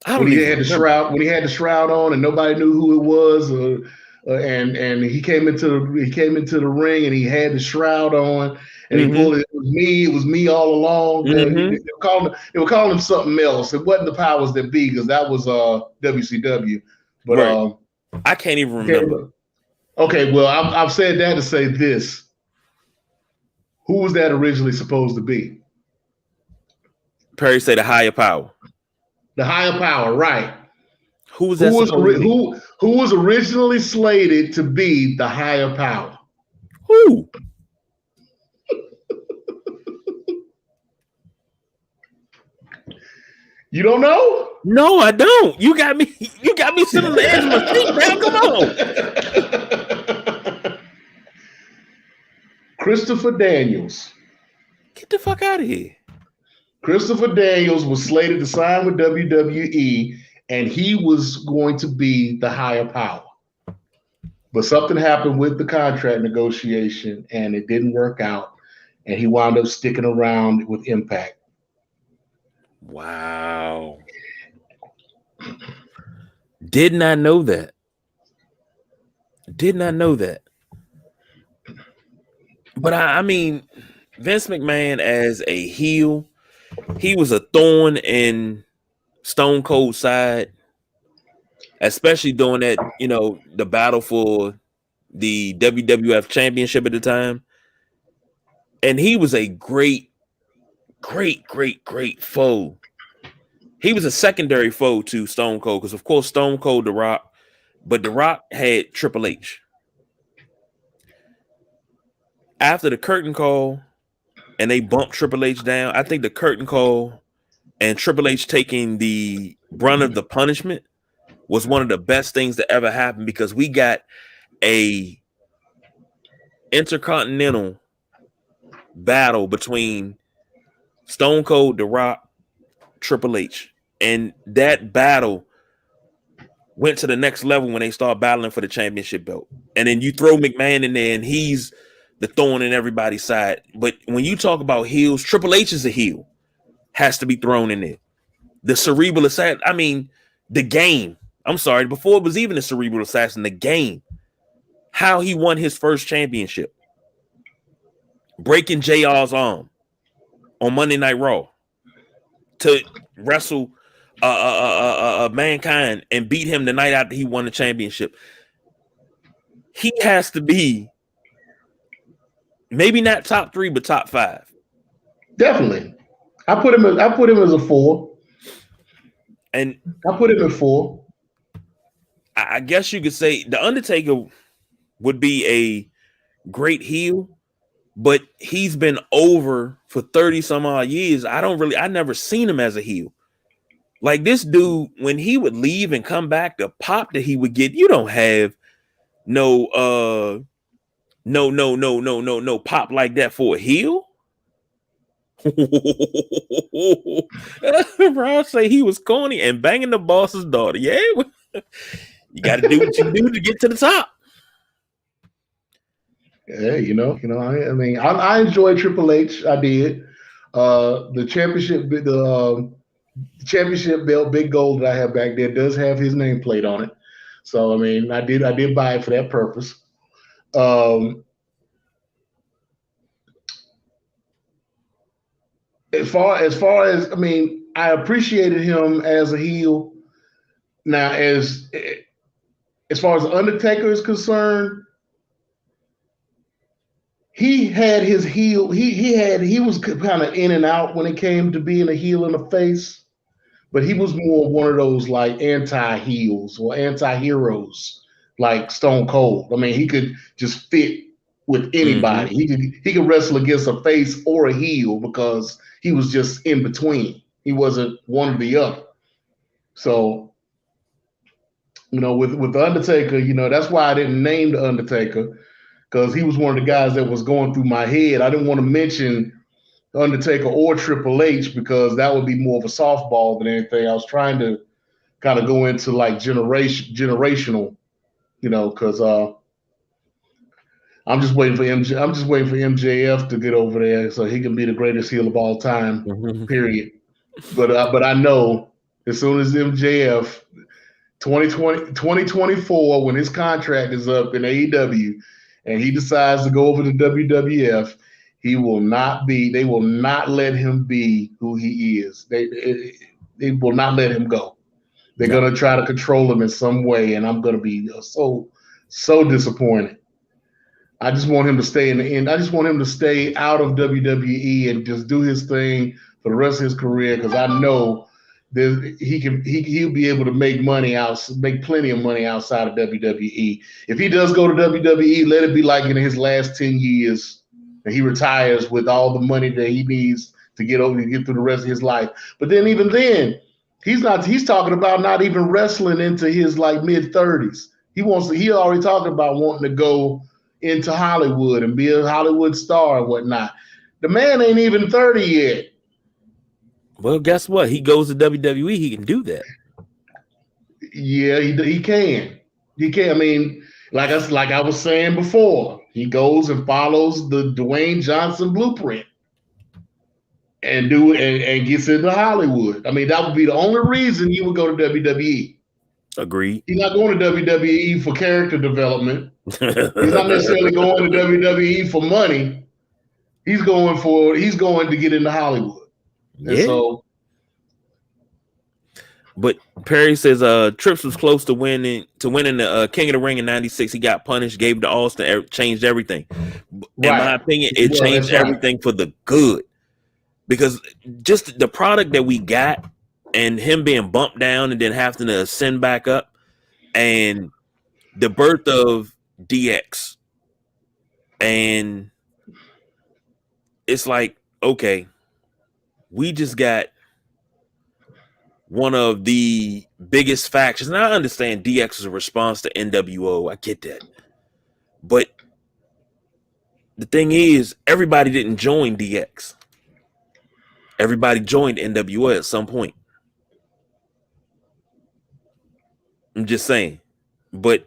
When he had the shroud on and nobody knew who it was, and he came into the ring and he had the shroud on and he pulled it. It was me all along. They were calling him something else. It wasn't the powers that be because that was WCW. But right. I can't even remember. Okay, well I've said that to say this. Who was that originally supposed to be? Perry said the higher power. The higher power, right? Who was that? Who was originally slated to be the higher power? Who? You don't know? No, I don't. You got me sitting on the edge of my seat, man. Come on. Christopher Daniels. Get the fuck out of here. Christopher Daniels was slated to sign with WWE, and he was going to be the higher power. But something happened with the contract negotiation, and it didn't work out, and he wound up sticking around with Impact. Wow. Did not know that. But I mean, Vince McMahon as a heel, he was a thorn in Stone Cold's side, especially during that, the battle for the WWF Championship at the time. And he was a great foe. He was a secondary foe to Stone Cold because, of course, Stone Cold, The Rock, but The Rock had Triple H. After the curtain call and they bumped Triple H down, I think the curtain call and Triple H taking the brunt of the punishment was one of the best things that ever happened because we got a intercontinental battle between Stone Cold, The Rock, Triple H. And that battle went to the next level when they start battling for the championship belt. And then you throw McMahon in there and he's the thorn in everybody's side. But when you talk about heels, Triple H is a heel. Has to be thrown in there. The cerebral assassin, I mean, the game. I'm sorry, before it was even a cerebral assassin, the game. How he won his first championship. Breaking JR's arm on Monday Night Raw to wrestle Mankind and beat him the night after he won the championship. He has to be maybe not top 3, but top 5. Definitely. I put him as a 4. And I put him at 4. I guess you could say the Undertaker would be a great heel, but he's been over for 30 some odd years. I never seen him as a heel. Like this dude, when he would leave and come back, the pop that he would get, you don't have no no pop like that for a heel. Bro, say he was corny and banging the boss's daughter. Yeah, you got to do what you do to get to the top. Yeah, I mean, I enjoyed Triple H. I did. The championship belt, big gold that I have back there does have his nameplate on it. So I mean, I did buy it for that purpose. Um, as far as I mean, I appreciated him as a heel. Now, as far as Undertaker is concerned, he had his heel. He was kind of in and out when it came to being a heel and a face, but he was more one of those like anti-heels or anti-heroes, like Stone Cold. I mean, he could just fit with Mm-hmm. anybody. He could wrestle against a face or a heel because he was just in between. He wasn't one or the other. So with the Undertaker, that's why I didn't name the Undertaker because he was one of the guys that was going through my head. I didn't want to mention Undertaker or Triple H because that would be more of a softball than anything. I was trying to kind of go into like generational, because I'm just waiting for MJ. I'm just waiting for MJF to get over there so he can be the greatest heel of all time. Mm-hmm. Period. But I know as soon as MJF 2024, when his contract is up in AEW and he decides to go over to WWF, they will not let him be who he is. They will not let him go. They're No. going to try to control him in some way, and I'm going to be so disappointed. I just want him to stay in the end. I just want him to stay out of WWE and just do his thing for the rest of his career because I know he'll be able to make plenty of money outside of WWE. If he does go to WWE, let it be like in his last 10 years and he retires with all the money that he needs to get through the rest of his life. But then even then, he's talking about not even wrestling into his like mid-30s. He already talked about wanting to go into Hollywood and be a Hollywood star and whatnot. The man ain't even 30 yet. Well, guess what? He goes to WWE. He can do that. Yeah, he can. He can. I mean, like I was saying before, he goes and follows the Dwayne Johnson blueprint and gets into Hollywood. I mean, that would be the only reason you would go to WWE. Agreed. He's not going to WWE for character development. He's not necessarily going to WWE for money. He's going to get into Hollywood. And Yeah. so But Perry says Trips was close to winning the King of the Ring in '96. He got punished, gave it to Austin, changed everything. In my right. opinion, it Well, changed that's right. everything for the good. Because just the product that we got and him being bumped down and then having to ascend back up and the birth of DX. And it's like, okay, we just got one of the biggest factions. And I understand DX is a response to NWO. I get that. But the thing is, everybody didn't join DX. Everybody joined NWO at some point. I'm just saying. But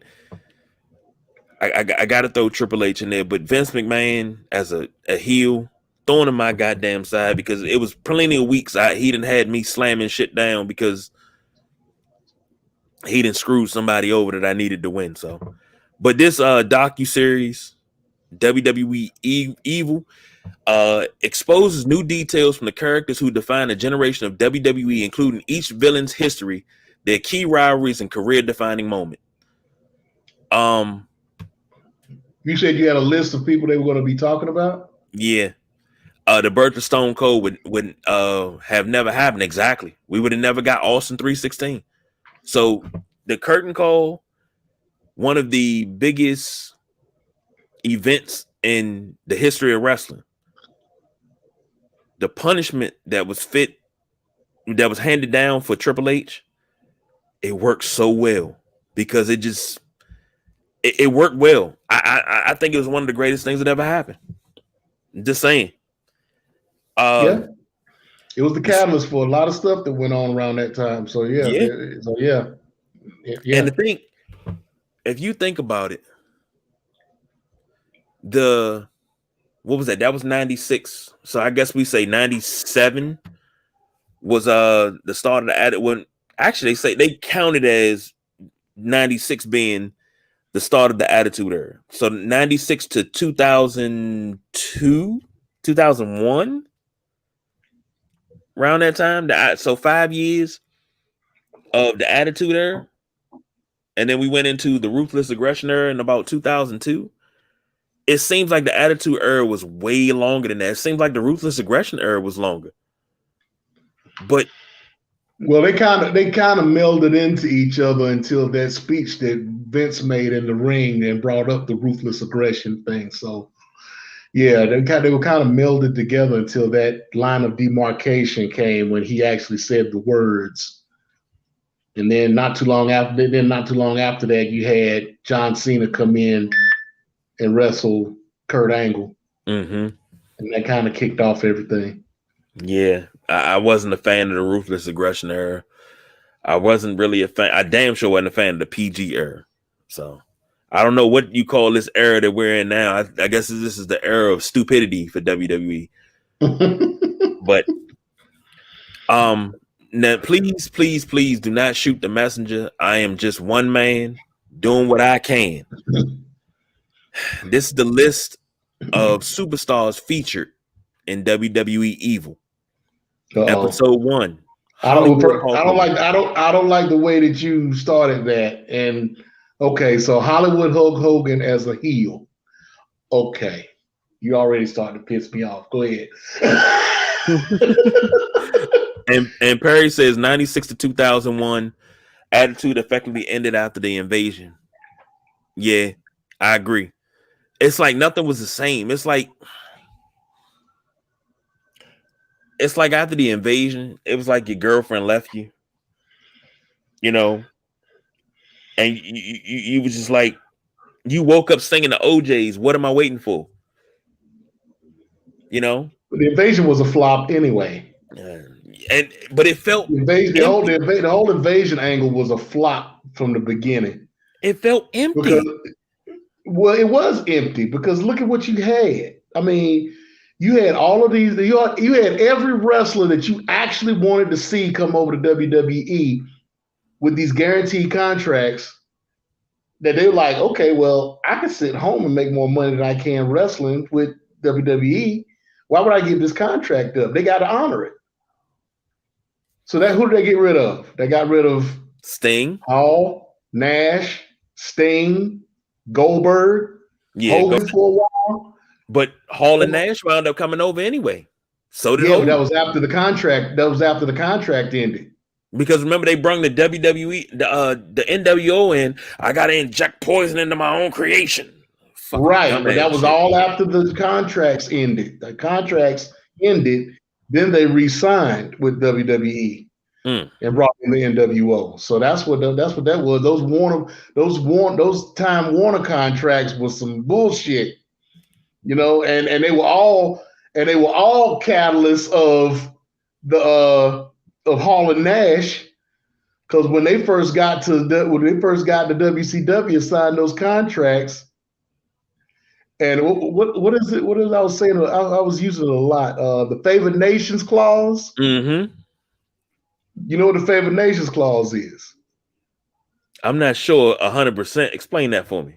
I got to throw Triple H in there. But Vince McMahon as a heel, throwing in my goddamn side because it was plenty of weeks he didn't had me slamming shit down because he didn't screw somebody over that I needed to win. So, but this docu-series, WWE Evil, exposes new details from the characters who define a generation of WWE, including each villain's history, their key rivalries, and career-defining moment. You said you had a list of people they were going to be talking about. Yeah. the birth of Stone Cold would have never happened. Exactly. We would have never got Austin 316. So the curtain call, one of the biggest events in the history of wrestling. The punishment that was handed down for Triple H, it worked so well because it worked well. I think it was one of the greatest things that ever happened. Just saying. Yeah, it was the catalyst for a lot of stuff that went on around that time. So yeah, yeah. And the thing, if you think about it, what was that? That was 96. So I guess we say 97 was the start of the Attitude. When actually they counted as 96 being the start of the Attitude Era. So 96 to 2002, 2001, around that time. So 5 years of the Attitude Era. And then we went into the Ruthless Aggression Era in about 2002. It seems like the Attitude Era was way longer than that. It seems like the Ruthless Aggression Era was longer. But well, they kind of melded into each other until that speech that Vince made in the ring and brought up the Ruthless Aggression thing. So yeah, they were kind of melded together until that line of demarcation came when he actually said the words. And then not too long after that, you had John Cena come in and wrestle Kurt Angle. Mm-hmm. And that kind of kicked off everything. Yeah, I wasn't a fan of the Ruthless Aggression era. I wasn't really a fan. I damn sure wasn't a fan of the PG era. So I don't know what you call this era that we're in now. I guess this is the era of stupidity for WWE. But now please do not shoot the messenger. I am just one man doing what I can. This is the list of superstars featured in WWE Evil. Episode 1. I don't like the way that you started that. And okay, so Hollywood Hulk Hogan as a heel. Okay, you already started to piss me off. Go ahead. and Perry says 96 to 2001, Attitude effectively ended after the invasion. Yeah, I agree. It's like nothing was the same. It's like after the invasion, it was like your girlfriend left you, and you was just like, you woke up singing the OJs. What am I waiting for? The invasion was a flop anyway. But it felt the whole invasion angle was a flop from the beginning. It felt empty. Well, it was empty because look at what you had. I mean, you had all of these. You had every wrestler that you actually wanted to see come over to WWE with these guaranteed contracts. That they're like, okay, well, I can sit home and make more money than I can wrestling with WWE. Why would I give this contract up? They got to honor it. So who did they get rid of? They got rid of Sting, Hall, Nash, Sting, Goldberg, Hogan for a while. But Hall and Nash wound up coming over anyway. So did Hogan. That was after the contract. That was after the contract ended. Because remember, they brung the WWE, the NWO in. I got to inject poison into my own creation. Right, but that was all after the contracts ended. The contracts ended, then they re-signed with WWE and brought in the NWO. So that's what that was. Those Time Warner contracts was some bullshit, and they were all catalysts of the of Hall and Nash, because when they first got to WCW, signed those contracts. And what is it? What is I was saying? I was using it a lot. The favored nations clause. Mm-hmm. You know what the favored nations clause is? I'm not sure 100%. Explain that for me.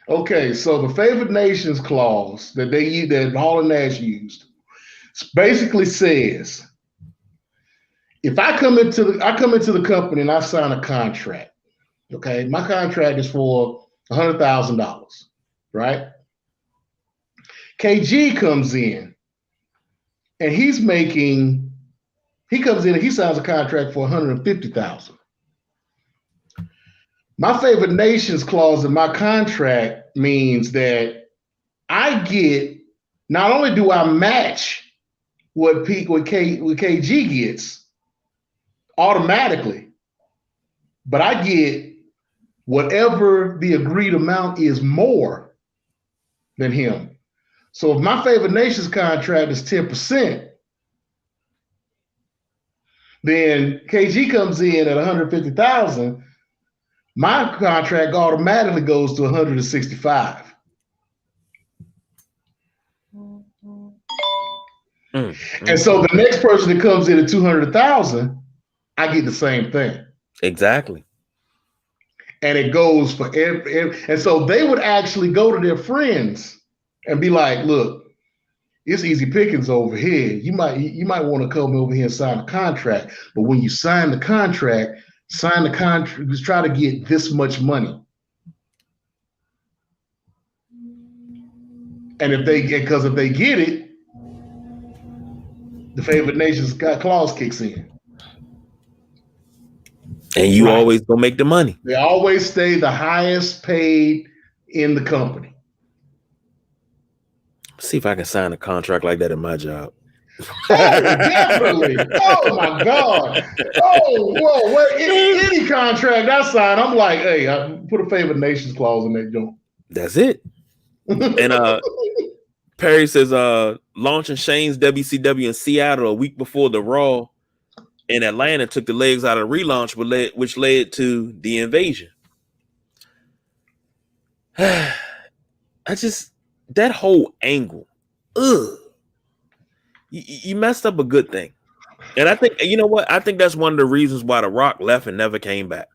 Okay, so the favored nations clause that Hall and Nash used basically says, if I come into the company and I sign a contract, okay, my contract is for $100,000, right? KG comes in and he comes in and he signs a contract for $150,000. My favorite nations clause in my contract means that I get, not only do I match what KG gets automatically, but I get whatever the agreed amount is more than him. So if my favorite nations contract is 10%, then KG comes in at 150,000. My contract automatically goes to 165. And so the next person that comes in at 200,000, I get the same thing. Exactly. And it goes for every, and so they would actually go to their friends and be like, look, it's easy pickings over here. You might want to come over here and sign a contract. But when you sign the contract, just try to get this much money. And if they get it, the favored nations clause kicks in. And you always gonna make the money. They always stay the highest paid in the company. See if I can sign a contract like that in my job. Oh, definitely. Oh my God. Oh, whoa. Any contract I sign, I'm like, hey, I put a favored nations clause in that joint. That's it. And Perry says launching Shane's WCW in Seattle a week before the Raw in Atlanta took the legs out of the relaunch, which led to the invasion. That whole angle, you messed up a good thing. And I think, you know what? I think that's one of the reasons why The Rock left and never came back.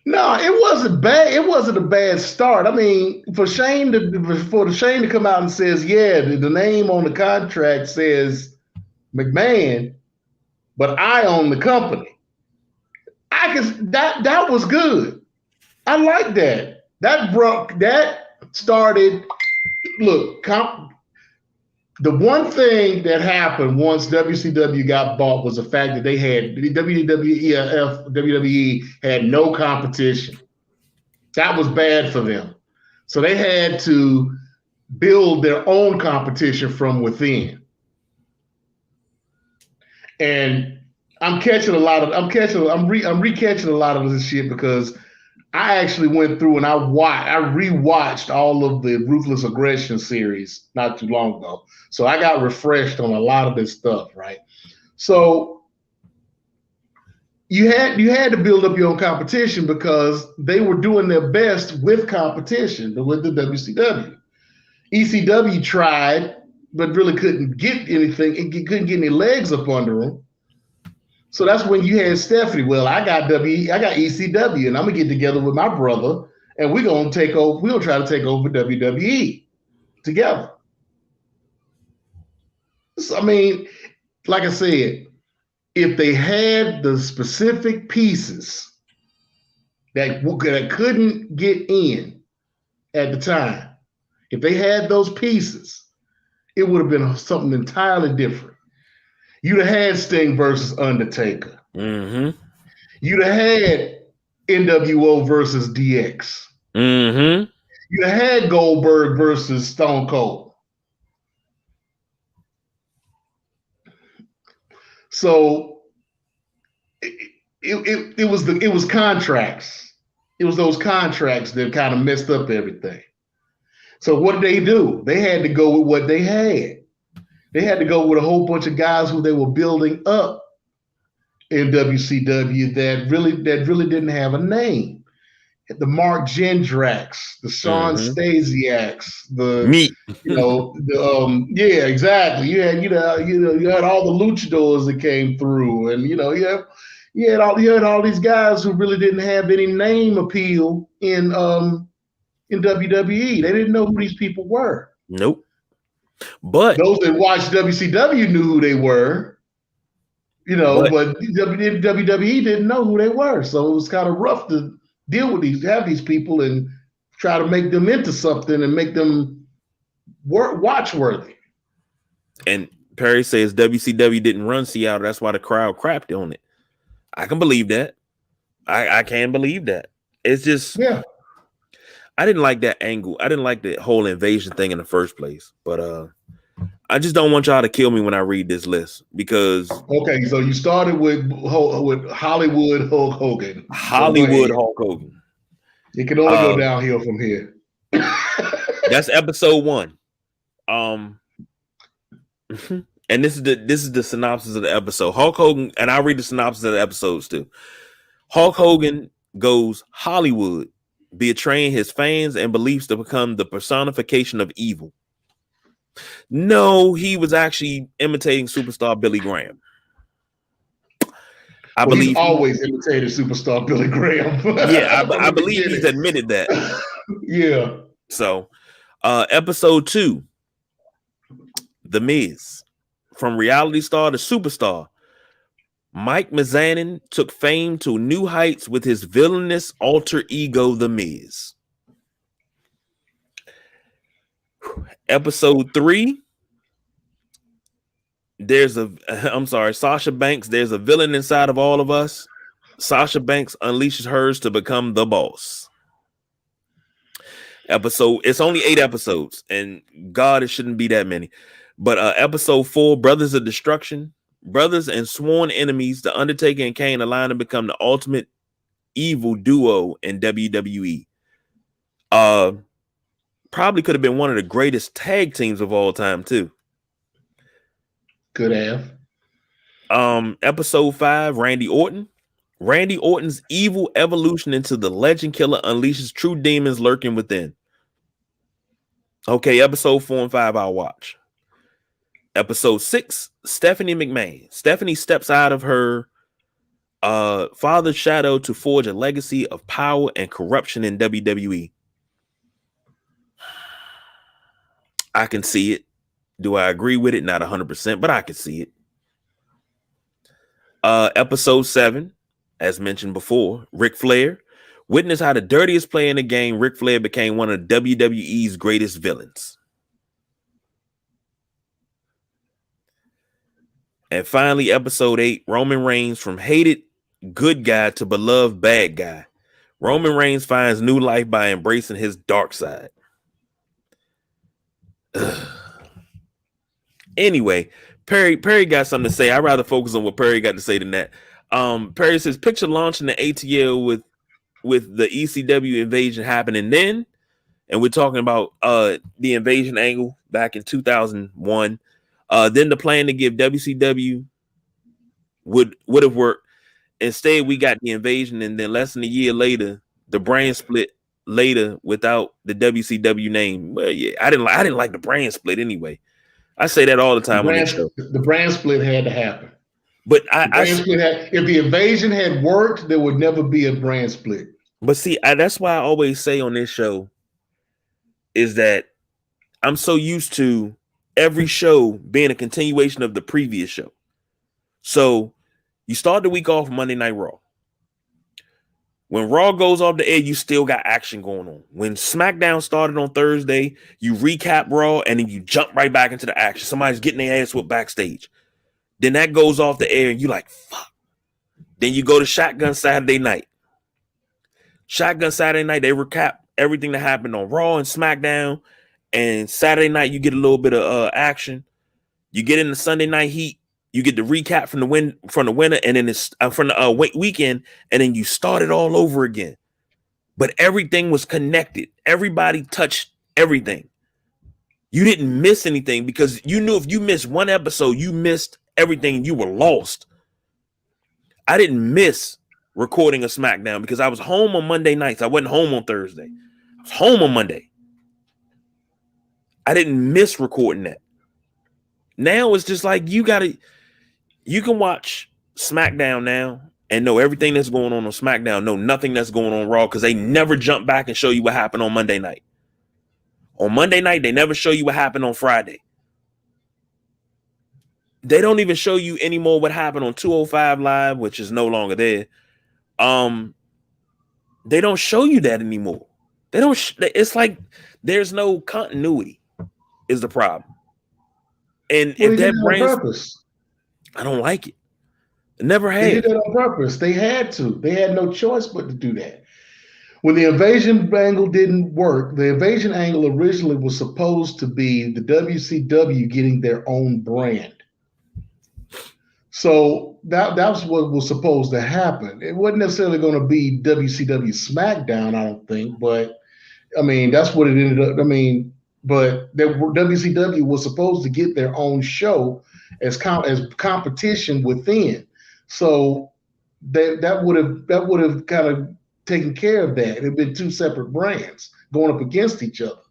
No, it wasn't bad. It wasn't a bad start. I mean, for Shane to come out and says, yeah, the name on the contract says McMahon, but I own the company. That was good. I like that. That started. Look, the one thing that happened once WCW got bought was the fact that they had WWE had no competition. That was bad for them. So they had to build their own competition from within. And I'm recatching a lot of this shit because I actually went through and I rewatched all of the Ruthless Aggression series not too long ago. So I got refreshed on a lot of this stuff, right? So you had to build up your own competition because they were doing their best with competition, with the WCW. ECW tried, but really couldn't get anything. It couldn't get any legs up under them. So that's when you had Stephanie. Well, I got ECW, and I'm gonna get together with my brother, and we're gonna take over. We'll try to take over WWE together. So, I mean, like I said, if they had the specific pieces that couldn't get in at the time, if they had those pieces, it would have been something entirely different. You'd have had Sting versus Undertaker. Mm-hmm. You'd have had NWO versus DX. Mm-hmm. You'd have had Goldberg versus Stone Cold. So it was contracts. It was those contracts that kind of messed up everything. So what did they do? They had to go with what they had. They had to go with a whole bunch of guys who they were building up in WCW that really didn't have a name. The Mark Jendraks, the Sean Stasiaks, yeah, exactly. You had all the luchadors that came through, and you had all these guys who really didn't have any name appeal in WWE. They didn't know who these people were. Nope. But those that watched WCW knew who they were. But WWE didn't know who they were, so it was kind of rough to have these people and try to make them into something and make them watch worthy. And Perry says WCW didn't run Seattle. That's why the crowd crapped on it. I can believe that. I can believe that. It's just Yeah. I didn't like that angle. I didn't like the whole invasion thing in the first place. But I just don't want y'all to kill me when I read this list because Okay, so you started with Hollywood Hulk Hogan. So go Hollywood ahead. Hulk Hogan. It can only go downhill from here. That's episode 1. And this is the synopsis of the episode. Hulk Hogan, and I'll read the synopsis of the episodes too. Hulk Hogan goes Hollywood, betraying his fans and beliefs to become the personification of evil. No, he was actually imitating superstar Billy Graham. He's always imitated superstar Billy Graham. Yeah, I believe he's admitted that. Yeah. So, episode 2, The Miz. From reality star to superstar, Mike Mizanin took fame to new heights with his villainous alter ego, The Miz. Episode 3, Sasha Banks. There's a villain inside of all of us. Sasha Banks unleashes hers to become the boss. It's only 8 episodes, and God, it shouldn't be that many. But episode 4, Brothers of Destruction. Brothers and sworn enemies, The Undertaker and Kane align to become the ultimate evil duo in WWE. Probably could have been one of the greatest tag teams of all time, too. Could have. Episode 5, Randy Orton. Randy Orton's evil evolution into the legend killer unleashes true demons lurking within. Okay, episode 4 and 5 I'll watch. Episode 6, Stephanie McMahon. Stephanie steps out of her father's shadow to forge a legacy of power and corruption in WWE. I can see it. Do I agree with it? Not 100%, but I can see it. Episode 7, as mentioned before, Ric Flair. Witness how the dirtiest player in the game, Ric Flair, became one of WWE's greatest villains. And finally, episode 8, Roman Reigns, from hated good guy to beloved bad guy. Roman Reigns finds new life by embracing his dark side. Anyway, Perry got something to say. I'd rather focus on what Perry got to say than that. Perry says, picture launching the ATL with the ECW invasion happening then. And we're talking about the invasion angle back in 2001. Then the plan to give WCW would have worked. Instead, we got the invasion, and then less than a year later, the brand split later without the WCW name. Well, yeah, I didn't like the brand split anyway. I say that all the time on this show. The brand split had to happen. But if the invasion had worked, there would never be a brand split. But see, that's why I always say on this show is that I'm so used to every show being a continuation of the previous show. So you start the week off Monday Night Raw. When Raw goes off the air, you still got action going on. When SmackDown started on Thursday, you recap Raw and then you jump right back into the action. Somebody's getting their ass whipped backstage. Then that goes off the air and you like, fuck. Then you go to Shotgun Saturday Night. Shotgun Saturday Night, they recap everything that happened on Raw and SmackDown. And Saturday night, you get a little bit of action. You get in the Sunday Night Heat. You get the recap from the winner, and then it's from the weekend, and then you start it all over again. But everything was connected. Everybody touched everything. You didn't miss anything because you knew if you missed one episode, you missed everything. You were lost. I didn't miss recording a SmackDown because I was home on Monday nights. I wasn't home on Thursday. I was home on Monday. I didn't miss recording that. Now it's just like you can watch SmackDown now and know everything that's going on SmackDown, know nothing that's going on Raw because they never jump back and show you what happened on Monday night. On Monday night, they never show you what happened on Friday. They don't even show you anymore what happened on 205 Live, which is no longer there. They don't show you that anymore. They don't. It's like there's no continuity is the problem. And Well, if they did that it on brand, purpose. I don't like it. Never They did have. that on purpose. They had to. They had no choice but to do that. When the invasion angle didn't work, the invasion angle originally was supposed to be the WCW getting their own brand. So that was what was supposed to happen. It wasn't necessarily going to be WCW SmackDown, I don't think, but I mean that's what it ended up. I mean, but WCW was supposed to get their own show as competition within. So that would have kind of taken care of that. It'd been two separate brands going up against each other.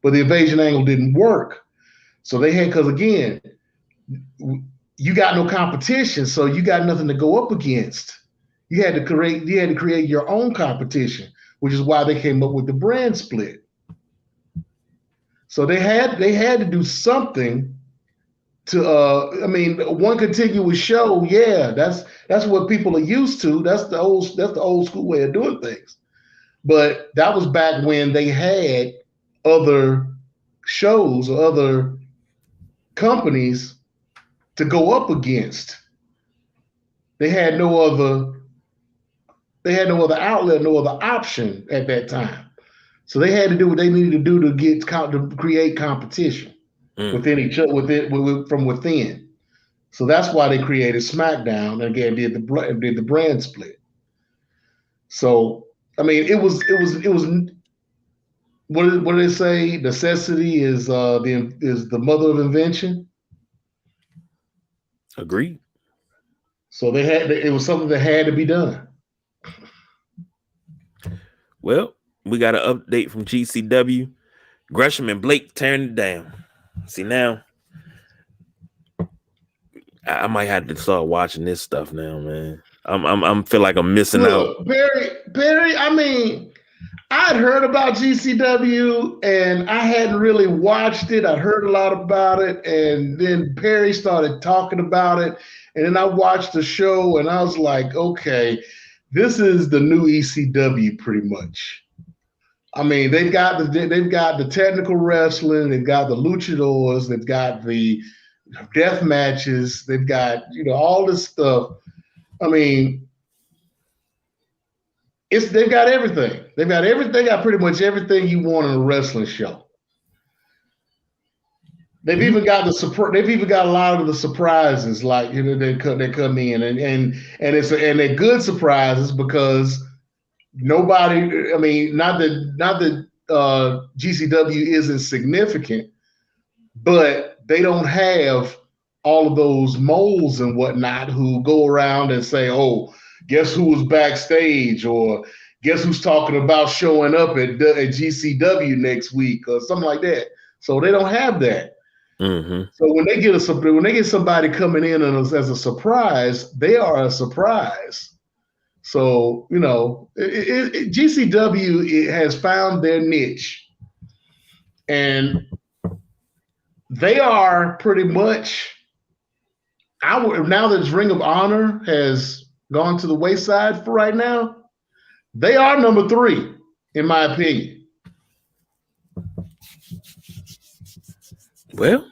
But the invasion angle didn't work. So they had because again, you got no competition, so you got nothing to go up against. You had to create your own competition, which is why they came up with the brand split. So they had to do something to I mean one contiguous show, yeah, that's what people are used to. That's the old school way of doing things. But that was back when they had other shows or other companies to go up against. They had no other they had no other outlet, no other option at that time. So they had to do what they needed to do to create competition Mm. within each other, from within. So that's why they created SmackDown and again did the brand split. So I mean, it was what did they say? Necessity is the mother of invention. Agreed. So it was something that had to be done. Well, we got an update from GCW. Gresham and Blake tearing it down. See now, I might have to start watching this stuff now, man. I'm feel like I'm missing out. Look, Barry. I mean, I'd heard about GCW and I hadn't really watched it. I'd heard a lot about it, and then Perry started talking about it, and then I watched the show, and I was like, okay, this is the new ECW, pretty much. I mean, they've got the technical wrestling, they've got the luchadors, they've got the death matches, they've got all this stuff. I mean, they've got everything. They got pretty much everything you want in a wrestling show. They've even got a lot of the surprises, like they come in and they're good surprises because nobody. I mean, not that GCW isn't significant, but they don't have all of those moles and whatnot who go around and say, "Oh, guess who was backstage?" or "Guess who's talking about showing up at GCW next week?" or something like that. So they don't have that. Mm-hmm. So when they get somebody coming in as a surprise, they are a surprise. So GCW has found their niche, and they are pretty much. Now that Ring of Honor has gone to the wayside for right now, they are number 3, in my opinion. Well,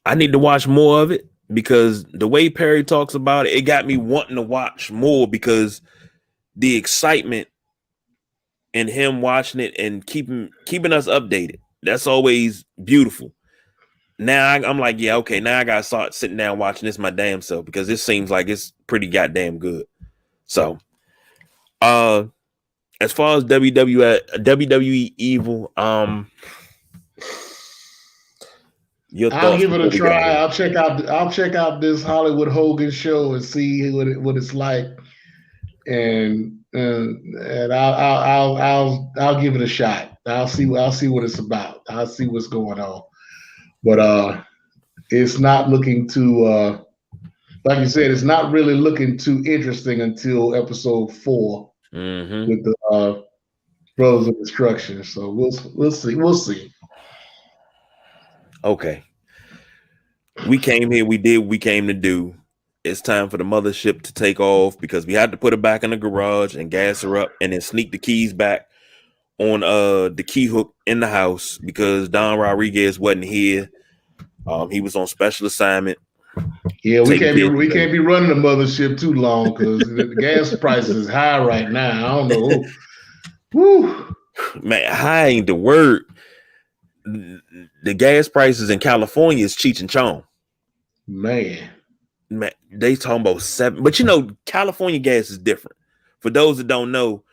I need to watch more of it because the way Perry talks about it, it got me wanting to watch more because the excitement and him watching it and keeping us updated. That's always beautiful. Now I'm like, yeah, okay. Now I gotta start sitting down watching this my damn self because this seems like it's pretty goddamn good. So, as far as WWE Evil, your I'll thoughts give it a before we get out try. here? I'll check out this Hollywood Hogan show and see what it's like, and I'll give it a shot. I'll see what it's about. I'll see what's going on. But it's not looking too like you said, it's not really looking too interesting until episode 4 Mm-hmm. with the Brothers of Destruction. So we'll see. We'll see. Okay. We came here, we did what we came to do. It's time for the mothership to take off because we had to put her back in the garage and gas her up and then sneak the keys back on the key hook in the house because Don Rodriguez wasn't here. He was on special assignment. Yeah, we taking can't be care of we things. can't be running the mothership too long because the gas prices is high right now. I don't know. Woo. Man, high ain't the word. The gas prices in California is Cheech and Chong. Man, They talking about 7, but you know, California gas is different. For those that don't know,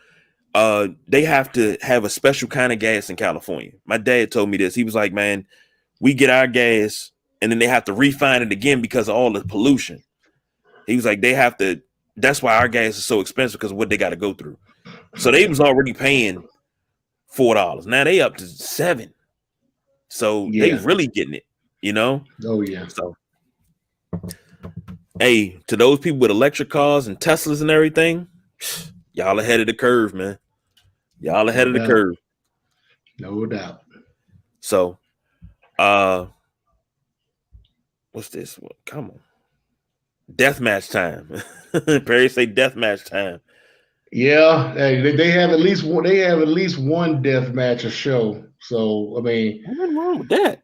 they have to have a special kind of gas in California. My dad told me this. He was like, man, we get our gas and then they have to refine it again because of all the pollution. He was like, they have to, that's why our gas is so expensive because of what they got to go through. So they was already paying $4. Now they up to $7. So they yeah. really getting it, you know? Oh yeah. So hey, to those people with electric cars and Teslas and everything, y'all ahead of the curve, man. Y'all ahead No of the doubt. curve. No doubt. So, what's this? Come on, deathmatch time. Perry say deathmatch time. Yeah, hey, they have at least one. They have at least one death match a show. So Nothing wrong with that.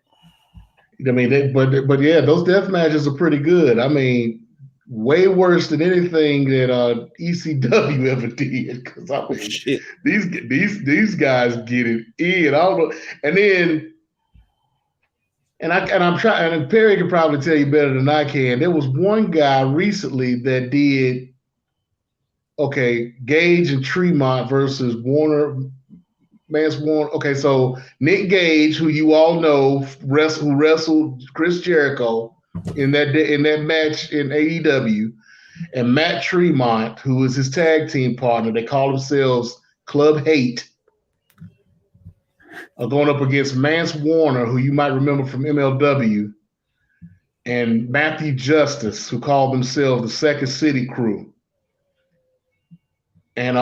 but yeah, those death matches are pretty good. I mean, way worse than anything that ECW ever did. Because I Oh mean, shit. these guys get it in. I don't know. And then I'm trying. And Perry can probably tell you better than I can. There was one guy recently that did. Okay, Gage and Tremont versus Mance Warner. Okay, so Nick Gage, who you all know, who wrestled Chris Jericho in that match in AEW, and Matt Tremont, who was his tag team partner. They call themselves Club Hate. Are going up against Mance Warner, who you might remember from MLW, and Matthew Justice, who called themselves the Second City Crew. And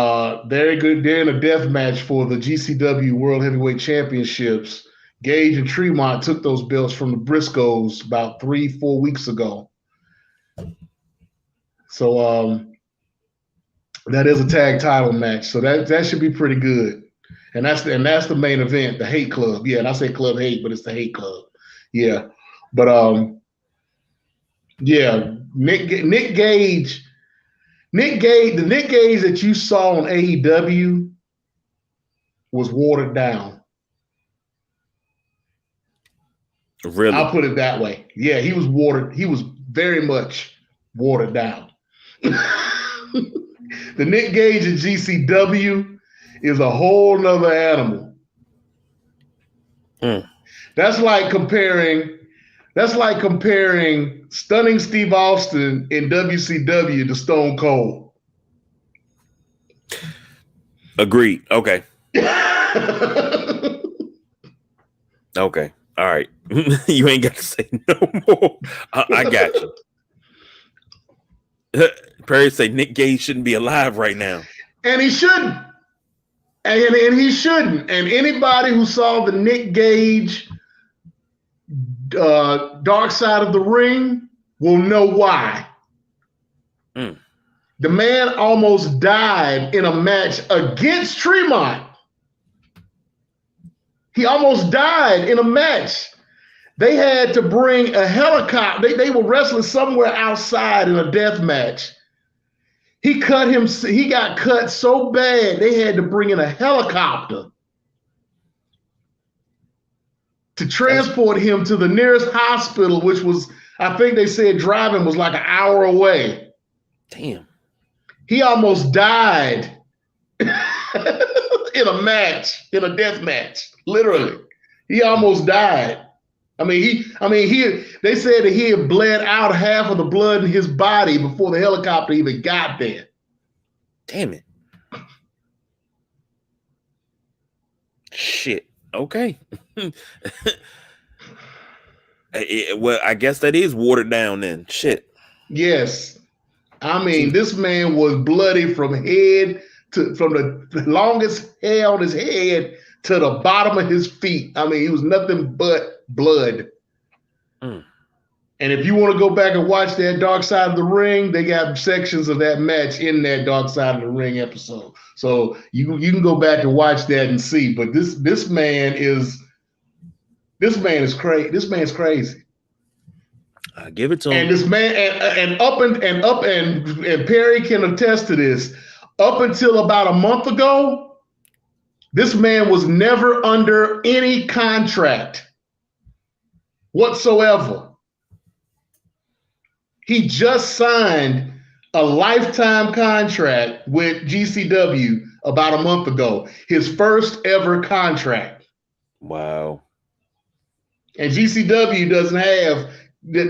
they're in a death match for the GCW World Heavyweight Championships. Gage and Tremont took those belts from the Briscoes about 3-4 weeks ago. So that is a tag title match. So that should be pretty good. And that's the main event, the Hate Club. Yeah, and I say Club Hate, but it's the Hate Club. Yeah, but yeah, Nick Gage, the Nick Gage that you saw on AEW was watered down. Really? I'll put it that way. Yeah, he was watered. He was very much watered down. The Nick Gage in GCW is a whole nother animal. That's like comparing Stunning Steve Austin in WCW to Stone Cold. Agreed. Okay. Okay. All right. You ain't got to say no more. I got you. Perry say Nick Gage shouldn't be alive right now. And he shouldn't. And he shouldn't. And anybody who saw the Nick Gage Dark Side of the Ring will know why. The man almost died in a match against Tremont. He almost died in a match. They had to bring a helicopter. They were wrestling somewhere outside in a death match. He got cut so bad they had to bring in a helicopter to transport him to the nearest hospital, which was, I think they said driving was like an hour away. Damn. He almost died in a match, in a death match. Literally. He almost died. They said that he had bled out half of the blood in his body before the helicopter even got there. Damn it. Shit. Okay. Well, I guess that is watered down then. Shit. Yes. I mean, this man was bloody from the longest hair on his head to the bottom of his feet. I mean, he was nothing but blood. And if you want to go back and watch that Dark Side of the Ring, they got sections of that match in that Dark Side of the Ring episode. So you can go back and watch that and see. But this man is crazy. This man's crazy. I give it to And him. this man, and Perry can attest to this. Up until about a month ago, this man was never under any contract whatsoever. He just signed a lifetime contract with GCW about a month ago. His first ever contract. Wow. And GCW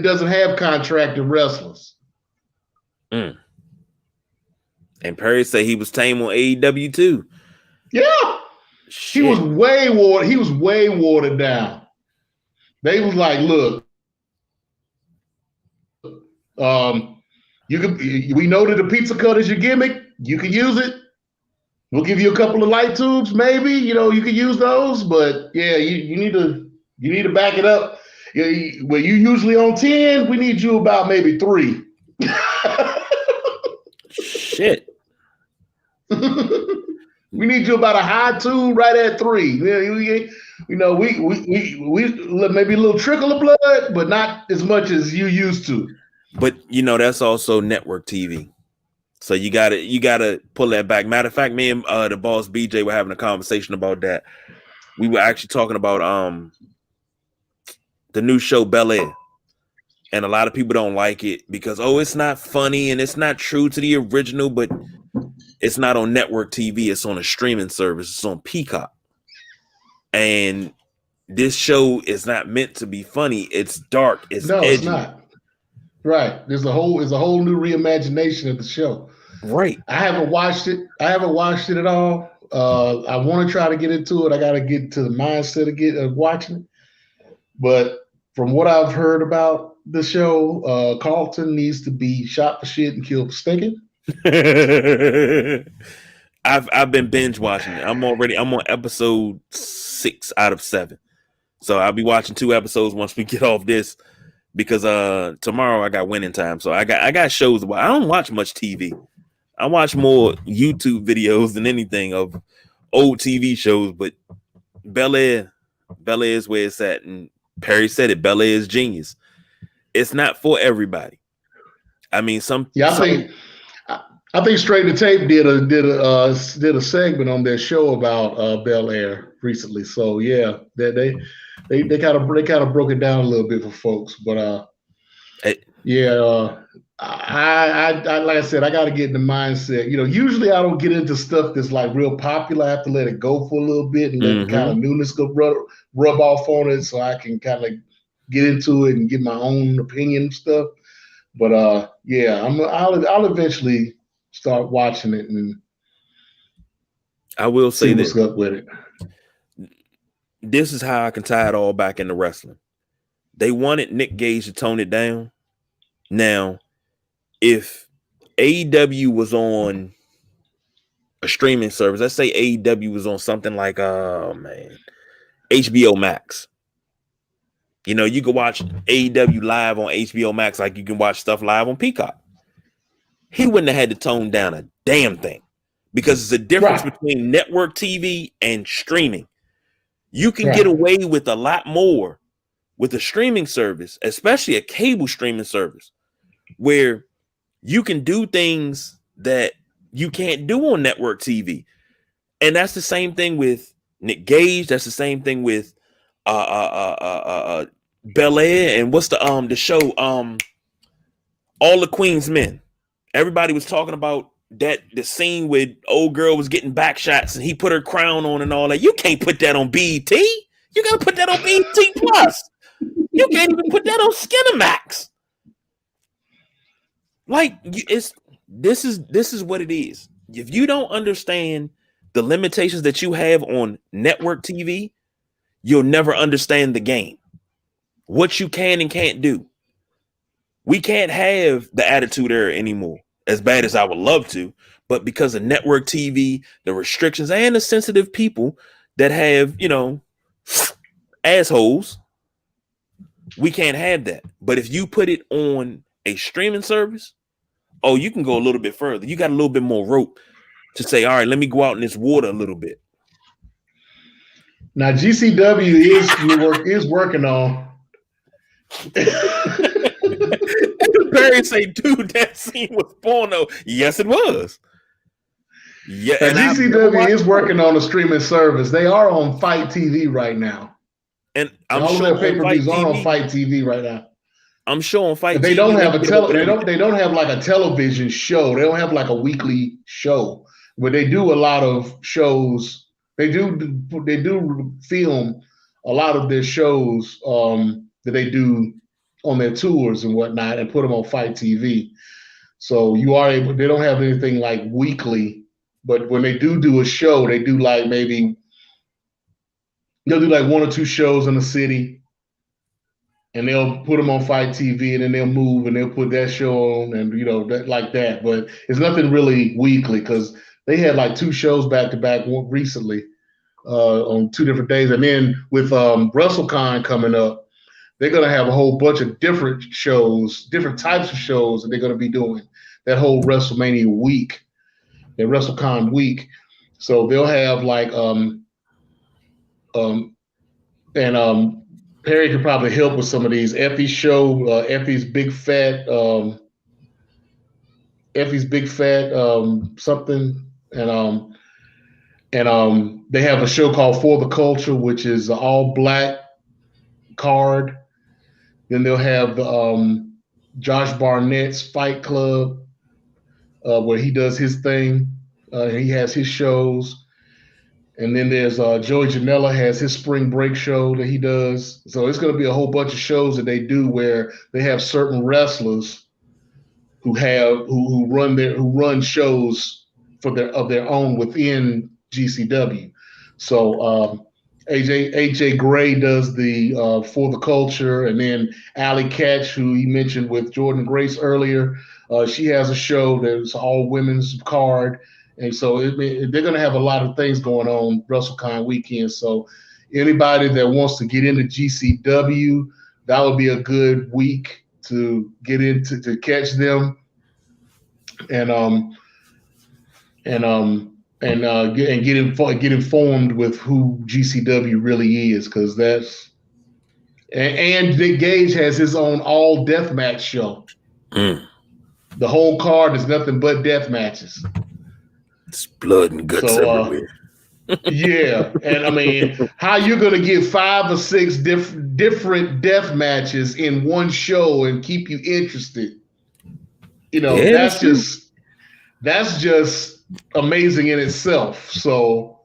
doesn't have contracted wrestlers. Mm. And Perry said he was tame on AEW too. Yeah. Shit. He was way watered down. They was like, look, we know that the pizza cut is your gimmick. You can use it. We'll give you a couple of light tubes, maybe. You can use those, but yeah, you need to back it up. Where you usually on 10, we need you about maybe 3. Shit. We need you about a high 2, right at 3. We maybe a little trickle of blood, but not as much as you used to. But that's also network TV. So you gotta pull that back. Matter of fact, me and the boss BJ were having a conversation about that. We were actually talking about the new show Bel Air. And a lot of people don't like it because it's not funny and it's not true to the original, but it's not on network TV, it's on a streaming service, it's on Peacock. And this show is not meant to be funny. It's dark, it's edgy. It's not. Right. There's a whole new reimagination of the show. Right. I haven't watched it at all. I want to try to get into it. I got to get to the mindset of watching it. But from what I've heard about the show, Carlton needs to be shot for shit and killed for stinking. I've been binge watching it. I'm on episode 6 out of 7. So I'll be watching 2 episodes once we get off this. Because tomorrow I got winning time, so I got shows. I don't watch much TV. I watch more YouTube videos than anything of old TV shows. But Bel Air is where it's at, and Perry said it. Bel Air is genius. It's not for everybody. I mean, I think Straight to Tape did a segment on their show about Bel Air recently. So yeah, they kind of broke it down a little bit for folks, but I like I said, I got to get in the mindset. Usually I don't get into stuff that's like real popular. I have to let it go for a little bit and let the kind of newness go rub off on it, so I can kind of get into it and get my own opinion and stuff. But I'll eventually start watching it, and I will say what's up with it. This is how I can tie it all back into wrestling. They wanted Nick Gage to tone it down. Now, if AEW was on a streaming service, let's say AEW was on something like HBO Max. You can watch AEW live on HBO Max like you can watch stuff live on Peacock. He wouldn't have had to tone down a damn thing because it's a difference between network TV and streaming. You can get away with a lot more with a streaming service, especially a cable streaming service, where you can do things that you can't do on network TV. And that's the same thing with Nick Gage. That's the same thing with Bel Air, and what's the show All the Queen's Men. Everybody was talking about the scene where old girl was getting back shots and he put her crown on and all that. You can't put that on BET. You gotta put that on BET Plus. You can't even put that on Skinamax. Like this is what it is. If you don't understand the limitations that you have on network TV, you'll never understand the game. What you can and can't do. We can't have the Attitude Era anymore, as bad as I would love to, but because of network TV, the restrictions, and the sensitive people that have, assholes, we can't have that. But if you put it on a streaming service, you can go a little bit further. You got a little bit more rope to say, all right, let me go out in this water a little bit. Now GCW is working on Perry say, dude, that scene was porno. Yes, it was. Yeah, Now, and I've never GCW watched is it. working on a streaming service. They are on Fight TV right now. And I'm All of sure their on Fight pay-per-views are on TV. Fight TV right now. I'm sure on Fight They TV don't they have a put it up with they everything. don't have like a television show. They don't have like a weekly show, but they do a lot of shows. They do film a lot of their shows that they do on their tours and whatnot, and put them on Fight TV. So you are able. They don't have anything like weekly, but when they do a show, they do like maybe they'll do like one or two shows in the city, and they'll put them on Fight TV, and then they'll move and they'll put that show on, and that like that. But it's nothing really weekly because they had like two shows back to back recently on 2 different days, and then with WrestleCon coming up, they're gonna have a whole bunch of different shows, different types of shows that they're gonna be doing that whole WrestleMania week, that WrestleCon week. So they'll have like and Perry could probably help with some of these. Effie's show, Effie's Big Fat something, and they have a show called For the Culture, which is an all black card. Then they'll have the Josh Barnett's Fight Club, where he does his thing. He has his shows. And then there's Joey Janela has his spring break show that he does. So it's going to be a whole bunch of shows that they do where they have certain wrestlers who run shows of their own within GCW. So AJ Gray does the For the Culture, and then Allie Katch, who he mentioned with Jordan Grace earlier, she has a show that's all women's card. And so they're going to have a lot of things going on WrestleCon weekend. So anybody that wants to get into GCW, that would be a good week to get into to catch them and get informed with who GCW really is, because that's and Nick Gage has his own all death match show. The whole card is nothing but death matches. It's blood and guts everywhere. Yeah, and I mean, how you're gonna get 5 or 6 different death matches in one show and keep you interested? That's just amazing in itself. So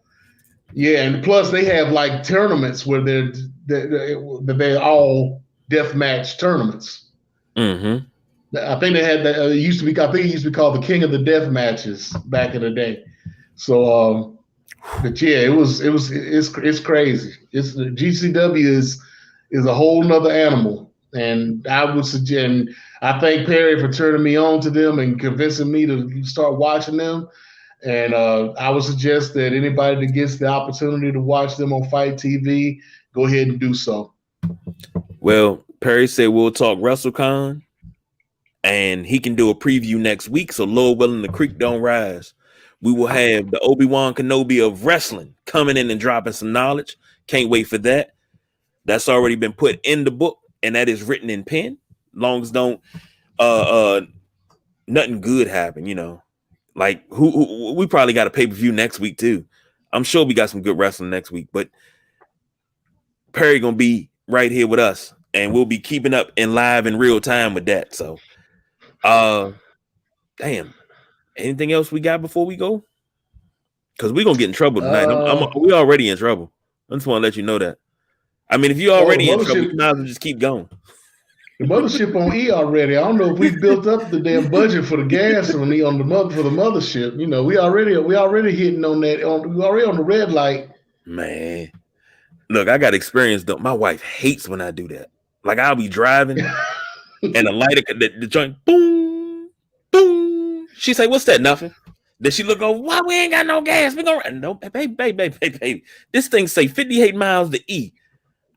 yeah, and plus they have like tournaments where they're all death match tournaments. Mm-hmm. I think they had that. I think it used to be called the King of the Death Matches back in the day. So, but yeah, it's crazy. It's GCW is a whole nother animal, and I would suggest. I thank Perry for turning me on to them and convincing me to start watching them. And I would suggest that anybody that gets the opportunity to watch them on Fight TV, go ahead and do so. Well, Perry said we'll talk WrestleCon, and he can do a preview next week. So Lord willing, the creek don't rise. We will have the Obi-Wan Kenobi of wrestling coming in and dropping some knowledge. Can't wait for that. That's already been put in the book, and that is written in pen. Long as don't nothing good happen, Like who we probably got a pay-per-view next week too. I'm sure we got some good wrestling next week, but Perry gonna be right here with us, and we'll be keeping up in live in real time with that. So damn. Anything else we got before we go? Because we're gonna get in trouble tonight. We already in trouble. I just want to let you know that. I mean, if you're already in trouble, you might as well just keep going. The mothership on E already. I don't know if we built up the damn budget for the gas for the mothership. We already hitting on that. We already on the red light. Man, look, I got experience though. My wife hates when I do that. Like I'll be driving and the lighter, the joint, boom, boom. She say, "What's that? Nothing." Then she look over. Why we ain't got no gas? We gonna no, baby. This thing say 58 miles to E.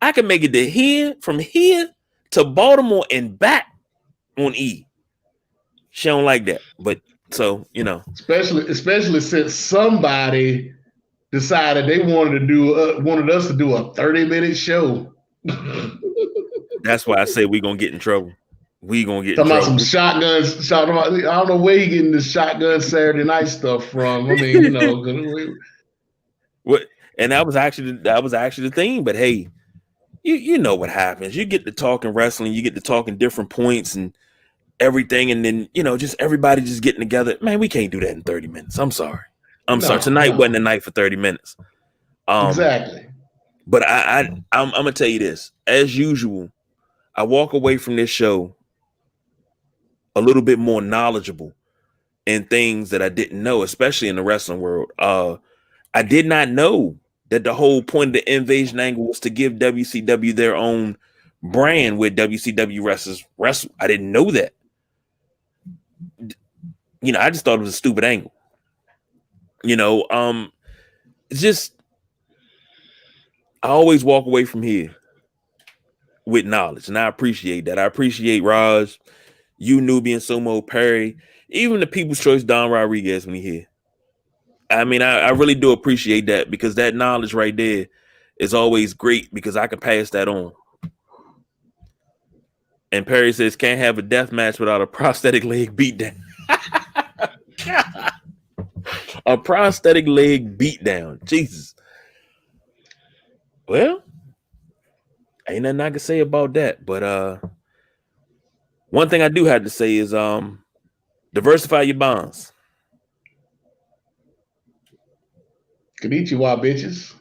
I can make it to here from here to Baltimore and back on E. She don't like that, but so especially since somebody decided they wanted us to do a 30-minute show. That's why I say we're gonna get in trouble. we gonna get in Talking about some trouble. shotguns. I don't know where he getting this shotgun Saturday night stuff from. I mean, What? And that was actually the thing. But hey, you know what happens. You get to talking wrestling, you get to talking different points and everything, and then just everybody just getting together. Man, we can't do that in 30 minutes. I'm sorry. no, Tonight wasn't the night for 30 minutes. Exactly. But I'm gonna tell you this. As usual, I walk away from this show a little bit more knowledgeable in things that I didn't know, especially in the wrestling world. I did not know that the whole point of the invasion angle was to give WCW their own brand with WCW wrestlers wrestle. I didn't know that. I just thought it was a stupid angle. It's just I always walk away from here with knowledge, and I appreciate that. I appreciate Raj, you, Newbie, and Sumo Perry, even the People's Choice Don Rodriguez when he here. I mean, I really do appreciate that, because that knowledge right there is always great, because I can pass that on. And Perry says, can't have a death match without a prosthetic leg beatdown. A prosthetic leg beatdown. Jesus. Well, ain't nothing I can say about that. But one thing I do have to say is diversify your bonds. Konnichiwa, bitches.